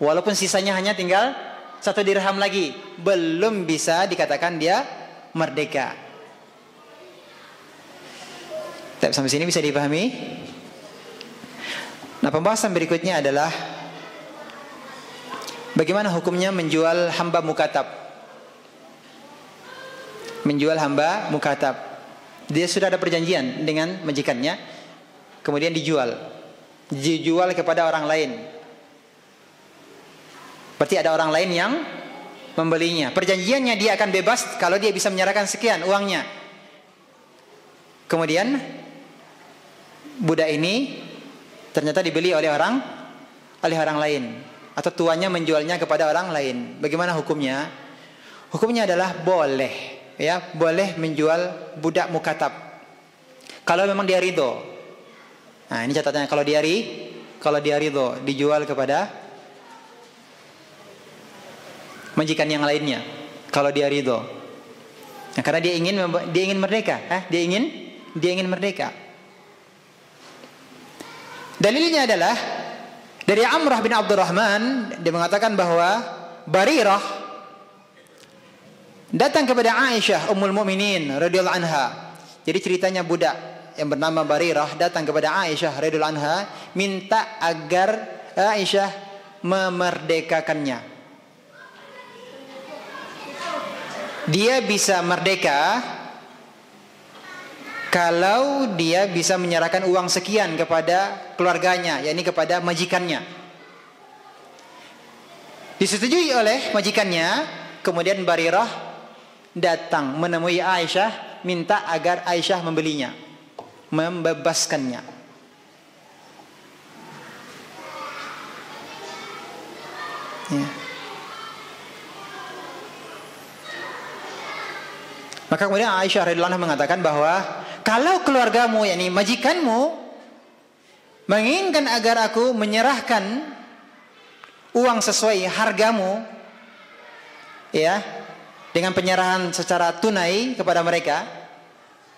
walaupun sisanya hanya tinggal 1 dirham lagi, belum bisa dikatakan dia merdeka. Tapi sampai sini bisa dipahami? Nah, pembahasan berikutnya adalah bagaimana hukumnya menjual hamba mukatab. Menjual hamba mukatab. Dia sudah ada perjanjian dengan majikannya, kemudian dijual kepada orang lain. Berarti ada orang lain yang membelinya. Perjanjiannya dia akan bebas kalau dia bisa menyerahkan sekian uangnya. Kemudian budak ini ternyata dibeli oleh orang lain, atau tuannya menjualnya kepada orang lain. Bagaimana hukumnya? Hukumnya adalah boleh, ya, boleh menjual budak mukatab kalau memang dia ridho. Nah, ini catatannya, kalau dia ridho dijual kepada majikan yang lainnya, kalau dia ridho. Nah, karena dia ingin merdeka, dia ingin merdeka. Dalilnya adalah dari Amrah bin Abdurrahman, dia mengatakan bahwa Barirah datang kepada Aisyah Ummul Mukminin radhiyallahu anha. Jadi ceritanya budak yang bernama Barirah datang kepada Aisyah radhiyallahu anha minta agar Aisyah memerdekakannya. Dia bisa merdeka kalau dia bisa menyerahkan uang sekian kepada keluarganya, yakni kepada majikannya. Disetujui oleh majikannya, kemudian Barirah datang menemui Aisyah, minta agar Aisyah membelinya, membebaskannya. Ya. Maka kemudian Aisyah radhiyallahu anha mengatakan bahwa kalau keluargamu, yakni majikanmu, menginginkan agar aku menyerahkan uang sesuai hargamu, ya, dengan penyerahan secara tunai kepada mereka,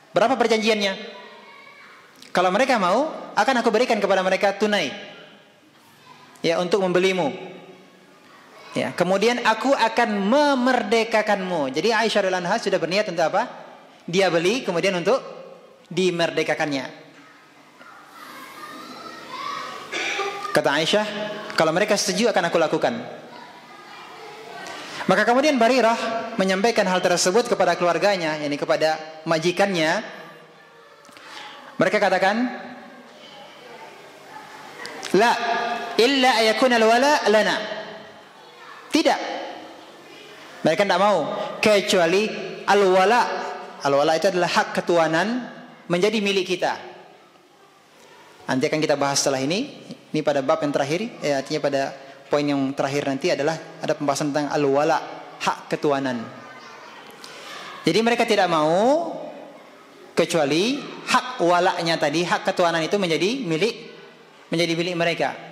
berapa perjanjiannya? Kalau mereka mau, akan aku berikan kepada mereka tunai, ya, untuk membelimu. Ya, kemudian aku akan memerdekakanmu. Jadi Aisyah radhiyallahu anha sudah berniat untuk apa? Dia beli, kemudian untuk dimerdekakannya. Kata Aisyah, kalau mereka setuju akan aku lakukan. Maka kemudian Barirah menyampaikan hal tersebut kepada keluarganya, yakni kepada majikannya. Mereka katakan, la illa ayakuna alwala lana. Tidak, mereka tidak mau kecuali al-wala. Al-wala itu adalah hak ketuanan menjadi milik kita. Nanti akan kita bahas setelah ini. Ini pada bab yang terakhir, artinya pada poin yang terakhir nanti adalah ada pembahasan tentang al-wala, hak ketuanan. Jadi mereka tidak mau kecuali hak walaknya tadi, hak ketuanan itu menjadi milik mereka.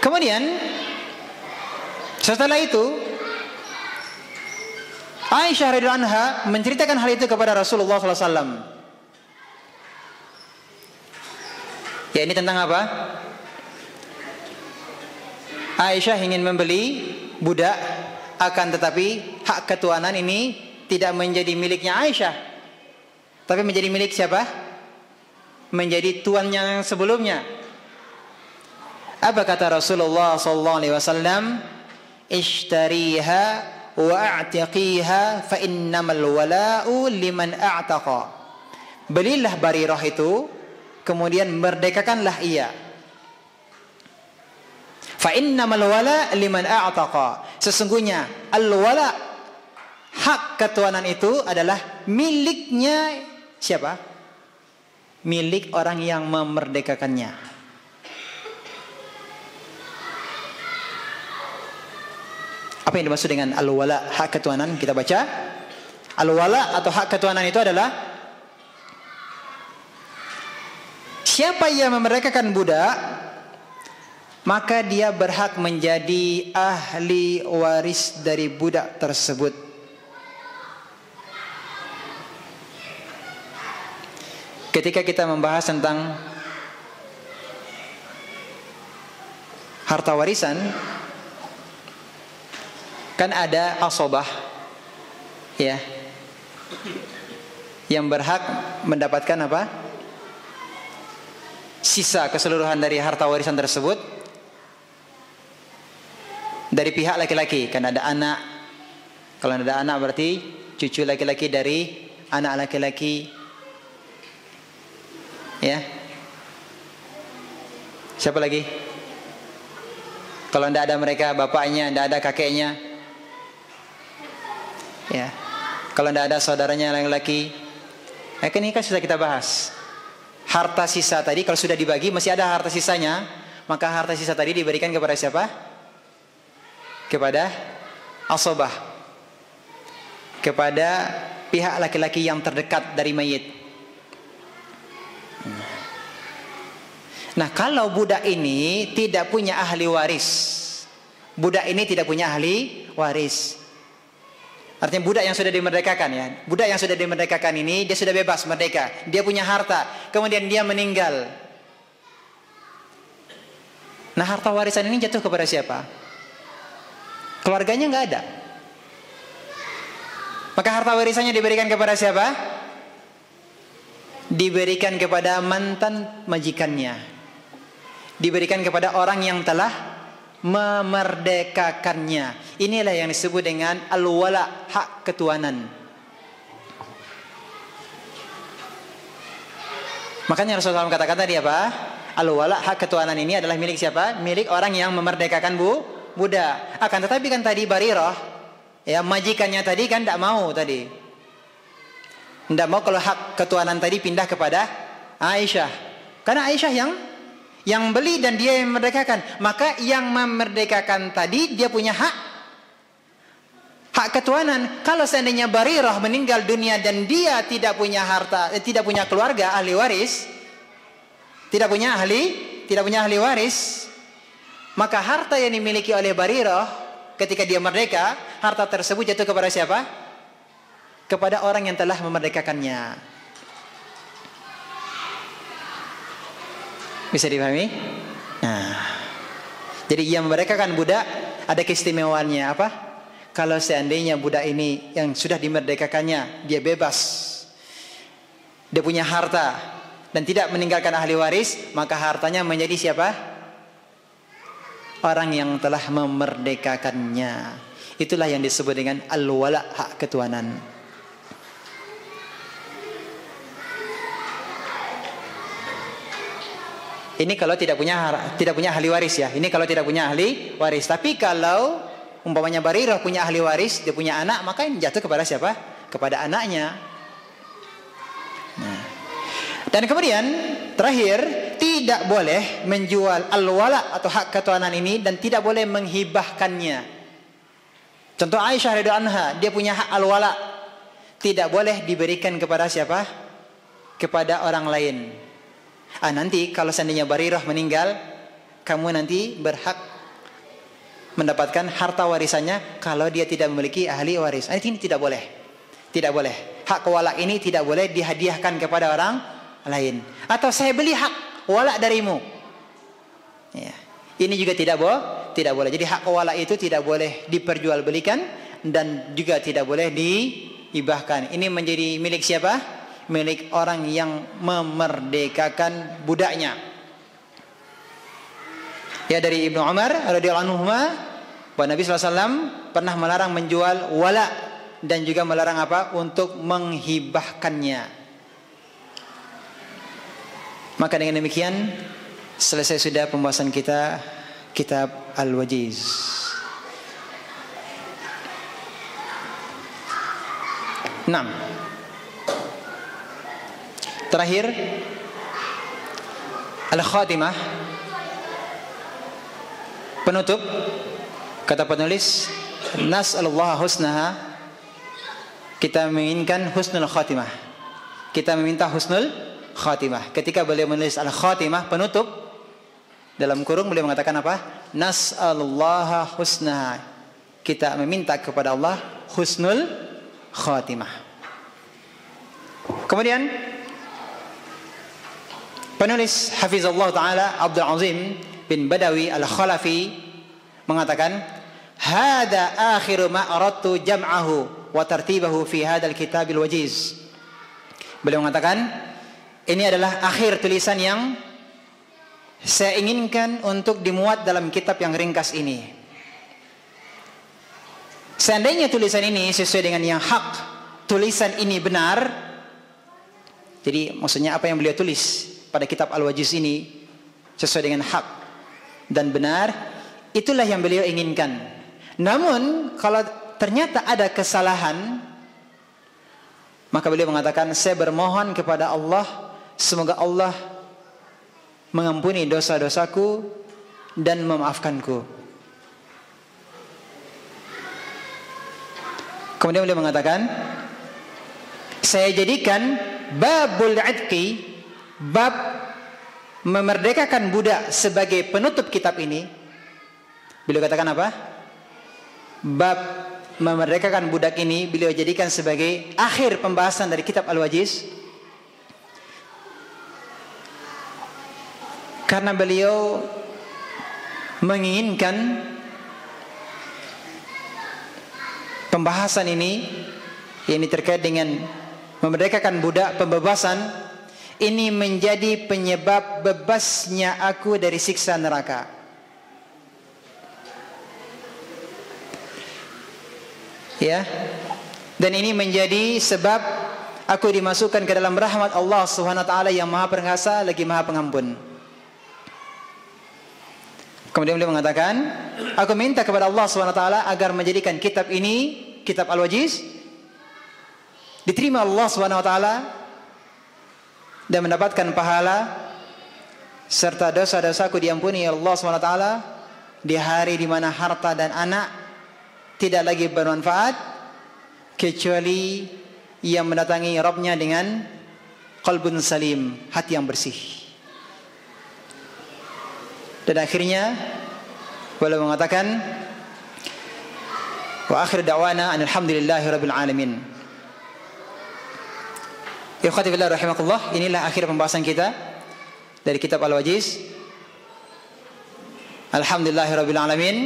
Kemudian setelah itu Aisyah radhiyallahu anha menceritakan hal itu kepada Rasulullah SAW. Ya, ini tentang apa? Aisyah ingin membeli budak, akan tetapi hak ketuanan ini tidak menjadi miliknya Aisyah, tapi menjadi milik siapa? Menjadi tuannya yang sebelumnya. Apa kata Rasulullah SAW? Ishtariha wa a'tiqiha fa innamal wala'u liman a'taqa. Belilah Barirah itu, kemudian merdekakanlah ia. Fa innamal wala' liman a'taqa. Sesungguhnya al-wala', hak ketuanan itu adalah miliknya siapa? Milik orang yang memerdekakannya. Apa yang dimaksud dengan al-wala, hak ketuanan? Kita baca. Al-wala atau hak ketuanan itu adalah siapa yang memerdekakan budak, maka dia berhak menjadi ahli waris dari budak tersebut. Ketika kita membahas tentang harta warisan, kan ada asobah, ya, yang berhak mendapatkan apa? Sisa keseluruhan dari harta warisan tersebut dari pihak laki-laki. Kan ada anak. Kalau ada anak berarti cucu laki-laki dari anak laki-laki, ya. Siapa lagi? Kalau tidak ada mereka, bapaknya, tidak ada kakeknya, ya. Kalau tidak ada saudaranya laki-laki, ini kan sudah kita bahas. Harta sisa tadi kalau sudah dibagi masih ada harta sisanya, maka harta sisa tadi diberikan kepada siapa? Kepada asobah, kepada pihak laki-laki yang terdekat dari mayit. Nah, kalau budak ini tidak punya ahli waris, budak ini tidak punya ahli waris. Artinya budak yang sudah dimerdekakan ya. Budak yang sudah dimerdekakan ini dia sudah bebas merdeka. Dia punya harta. Kemudian dia meninggal. Nah, harta warisan ini jatuh kepada siapa? Keluarganya nggak ada. Maka harta warisannya diberikan kepada siapa? Diberikan kepada mantan majikannya. Diberikan kepada orang yang telah memerdekakannya. Inilah yang disebut dengan al-wala, hak ketuanan. Makanya Rasulullah SAW katakan tadi apa? Al-wala, hak ketuanan ini adalah milik siapa? Milik orang yang memerdekakan budak. Akan tetapi kan tadi Barirah, ya, majikannya tadi kan tidak mau tadi. Tidak mau kalau hak ketuanan tadi pindah kepada Aisyah. Karena Aisyah yang beli dan dia yang memerdekakan. Maka yang memerdekakan tadi dia punya hak ketuanan. Kalau seandainya Barirah meninggal dunia dan dia tidak punya harta, tidak punya keluarga ahli waris, tidak punya ahli waris, maka harta yang dimiliki oleh Barirah ketika dia merdeka, harta tersebut jatuh kepada siapa? Kepada orang yang telah memerdekakannya. Bisa dipahami? Nah, jadi yang memerdekakan budak ada keistimewaannya apa? Kalau seandainya budak ini yang sudah dimerdekakannya, dia bebas, dia punya harta dan tidak meninggalkan ahli waris, maka hartanya menjadi siapa? Orang yang telah memerdekakannya. Itulah yang disebut dengan al-wala, hak ketuanan. Ini kalau tidak punya ahli waris ya. Ini kalau tidak punya ahli waris. Tapi kalau umpamanya Barirah punya ahli waris, dia punya anak, maka ini jatuh kepada siapa? Kepada anaknya. Nah. Dan kemudian terakhir, tidak boleh menjual al-wala atau hak ketuanan ini dan tidak boleh menghibahkannya. Contoh Aisyah radhiyallahu anha, dia punya hak al-wala, tidak boleh diberikan kepada siapa? Kepada orang lain. Nanti kalau seandainya Barirah meninggal, kamu nanti berhak mendapatkan harta warisannya kalau dia tidak memiliki ahli waris. Ini tidak boleh. Tidak boleh. Hak wala ini tidak boleh dihadiahkan kepada orang lain. Atau saya beli hak wala darimu. Ya. Ini juga tidak boleh. Jadi hak wala itu tidak boleh diperjualbelikan dan juga tidak boleh dihibahkan. Ini menjadi milik siapa? Milik orang yang memerdekakan budaknya. Ya, dari Ibnu Umar radhiyallahu anhu bahwa Nabi SAW pernah melarang menjual wala dan juga melarang apa? Untuk menghibahkannya. Maka dengan demikian selesai sudah pembahasan kita kitab Al-Wajiz. Nah, terakhir al-khatimah, penutup. Kata penulis, nas'alullah husnaha, kita menginginkan husnul khatimah, kita meminta husnul khatimah. Ketika beliau menulis al-khatimah, penutup, dalam kurung beliau mengatakan apa? Nas'alullah husnaha, kita meminta kepada Allah husnul khatimah. Kemudian penulis Hafizallah Ta'ala Abdul Azim bin Badawi Al-Khalafi mengatakan, "Hada akhiru ma aradtu jam'ahu wa tartibahu fi hadzal kitabil wajiz." Beliau mengatakan, ini adalah akhir tulisan yang saya inginkan untuk dimuat dalam kitab yang ringkas ini. Seandainya tulisan ini sesuai dengan yang hak, tulisan ini benar, jadi maksudnya apa yang beliau tulis pada kitab Al-Wajiz ini sesuai dengan hak dan benar, itulah yang beliau inginkan. Namun kalau ternyata ada kesalahan, maka beliau mengatakan, saya bermohon kepada Allah, semoga Allah mengampuni dosa-dosaku dan memaafkanku. Kemudian beliau mengatakan, saya jadikan babul idqi, bab memerdekakan budak, sebagai penutup kitab ini. Beliau katakan apa? Bab memerdekakan budak ini beliau jadikan sebagai akhir pembahasan dari kitab Al-Wajiz, karena beliau menginginkan pembahasan ini terkait dengan memerdekakan budak, pembebasan ini menjadi penyebab bebasnya aku dari siksa neraka. Ya. Dan ini menjadi sebab aku dimasukkan ke dalam rahmat Allah Subhanahu wa taala yang Maha Perkasa lagi Maha Pengampun. Kemudian beliau mengatakan, aku minta kepada Allah Subhanahu wa taala agar menjadikan kitab ini, kitab Al-Wajiz, diterima Allah Subhanahu wa taala dan mendapatkan pahala serta dosa-dosaku diampuni Allah Subhanahu wa taala di hari di mana harta dan anak tidak lagi bermanfaat kecuali yang mendatangi Rabbnya dengan qalbun salim, hati yang bersih. Dan akhirnya beliau mengatakan, wa akhir da'wana alhamdulillahi rabbil alamin. Ikhwati fillah rahimakumullah, inilah akhir pembahasan kita dari kitab Al-Wajiz. Alhamdulillahi rabbil alamin.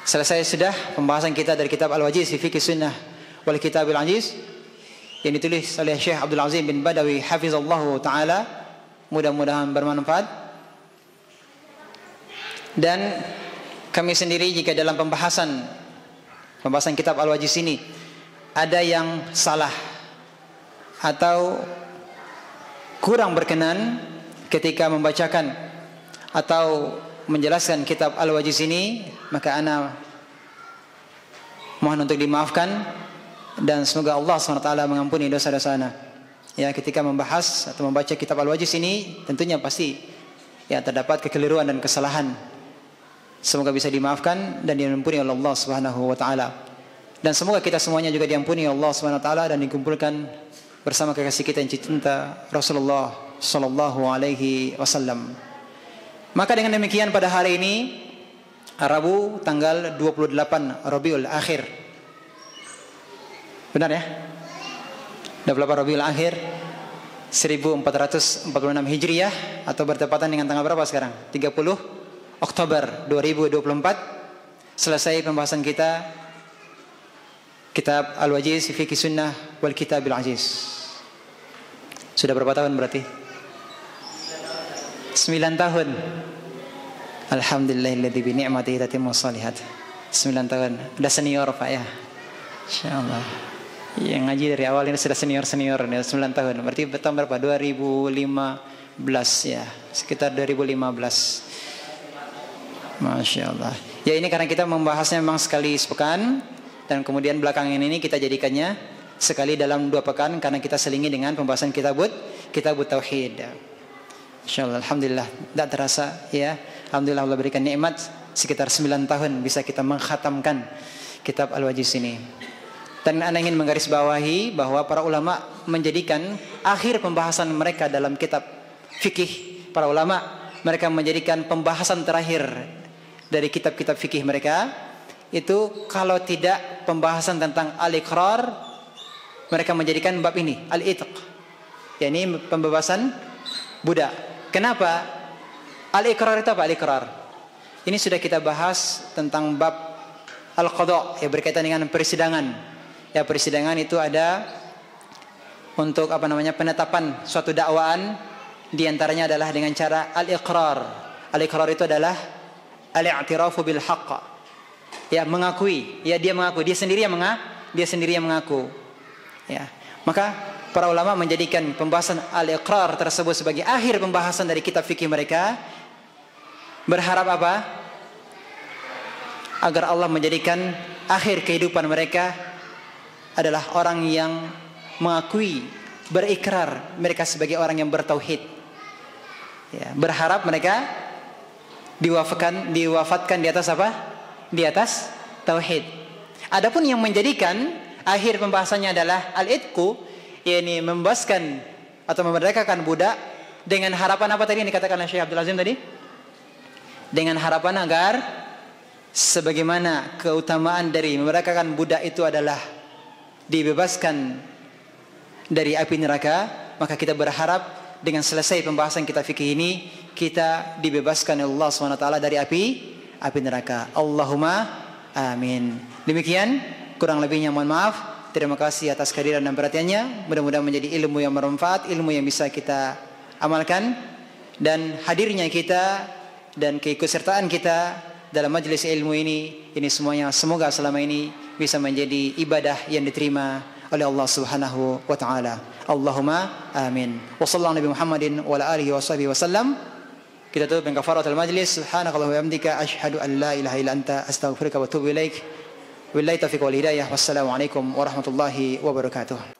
Selesai sudah pembahasan kita dari kitab Al-Wajiz fi Fiqh Sunnah wal Kitabil Aziz yang ditulis oleh Syekh Abdul Azim bin Badawi hafizallahu taala. Mudah-mudahan bermanfaat. Dan kami sendiri jika dalam pembahasan kitab Al-Wajiz ini ada yang salah atau kurang berkenan ketika membacakan atau menjelaskan kitab Al-Wajiz ini, maka ana mohon untuk dimaafkan dan semoga Allah SWT mengampuni dosa-dosa ana. Ya, ketika membahas atau membaca kitab Al-Wajiz ini tentunya pasti ya terdapat kekeliruan dan kesalahan. Semoga bisa dimaafkan dan diampuni oleh Allah Subhanahu wa taala. Dan semoga kita semuanya juga diampuni oleh Allah Subhanahu wa taala dan dikumpulkan bersama kekasih kita yang cinta Rasulullah sallallahu alaihi wasallam. Maka dengan demikian pada hari ini Rabu tanggal 28 Rabiul Akhir. Benar ya? 28 Rabiul Akhir 1446 Hijriah atau bertepatan dengan tanggal berapa sekarang? 30 Oktober 2024 selesai pembahasan kita kitab Al-Wajiz fi Fiqh Sunnah wal Kitabil Aziz. Sudah berapa tahun berarti? 9 tahun. Alhamdulillahilladzi bi ni'matihi tatimmu shalihat. 9 tahun. Udah senior Pak ya. Insyaallah. Yang ngaji dari awal ini sudah senior 9 tahun. Berarti tahun berapa? 2015 ya. Sekitar 2015. Masya Allah. Ya ini karena kita membahasnya memang sekali sepekan dan kemudian belakangan ini kita jadikannya sekali dalam 2 pekan karena kita selingi dengan pembahasan kitab Tauhid. Insyaallah alhamdulillah tidak terasa ya. Alhamdulillah Allah berikan nikmat sekitar 9 tahun bisa kita mengkhatamkan kitab Al-Wajiz ini. Dan ana ingin menggarisbawahi bahwa para ulama menjadikan akhir pembahasan mereka dalam kitab fikih, para ulama mereka menjadikan pembahasan terakhir dari kitab-kitab fikih mereka itu kalau tidak pembahasan tentang al-iqrar, mereka menjadikan bab ini al-itq, yakni pembebasan budak. Kenapa? Al-iqrar itu apa? Al-iqrar ini sudah kita bahas tentang bab al-qada yang berkaitan dengan persidangan. Ya, persidangan itu ada untuk penetapan suatu dakwaan, di antaranya adalah dengan cara al-iqrar. Al-iqrar itu adalah al-i'tirafu bil haqq. Ya, mengakui. Ya, dia mengaku, dia sendiri yang mengaku. Ya. Maka para ulama menjadikan pembahasan al-iqrar tersebut sebagai akhir pembahasan dari kitab fikih mereka. Berharap apa? Agar Allah menjadikan akhir kehidupan mereka adalah orang yang mengakui, berikrar mereka sebagai orang yang bertauhid. Ya, berharap mereka diwafatkan di atas apa? Di atas tauhid. Adapun yang menjadikan akhir pembahasannya adalah al-itqu, yakni membebaskan atau memerdekakan budak dengan harapan apa tadi yang dikatakan oleh Syekh Abdul Azim tadi? dengan harapan agar sebagaimana keutamaan dari memerdekakan budak itu adalah dibebaskan dari api neraka, maka kita berharap dengan selesai pembahasan kita fikih ini, kita dibebaskan oleh Allah SWT dari api neraka. Allahumma amin. Demikian, kurang lebihnya mohon maaf. Terima kasih atas kehadiran dan perhatiannya. Mudah-mudahan menjadi ilmu yang bermanfaat, ilmu yang bisa kita amalkan, dan hadirnya kita dan keikutsertaan kita dalam majelis ilmu ini semuanya semoga selama ini bisa menjadi ibadah yang diterima oleh Allah Subhanahu wa taala. Allahumma amin. Wa sallallahu Nabi Muhammadin wa ala alihi washabihi wasallam. Kita tutup dengan kafaratul majlis. Subhanakallahumma wa bihamdika asyhadu an la ilaha illa anta astaghfiruka wa atubu ilaik. Wabillahi taufiq wal hidayah. Wassalamu alaikum warahmatullahi wabarakatuh.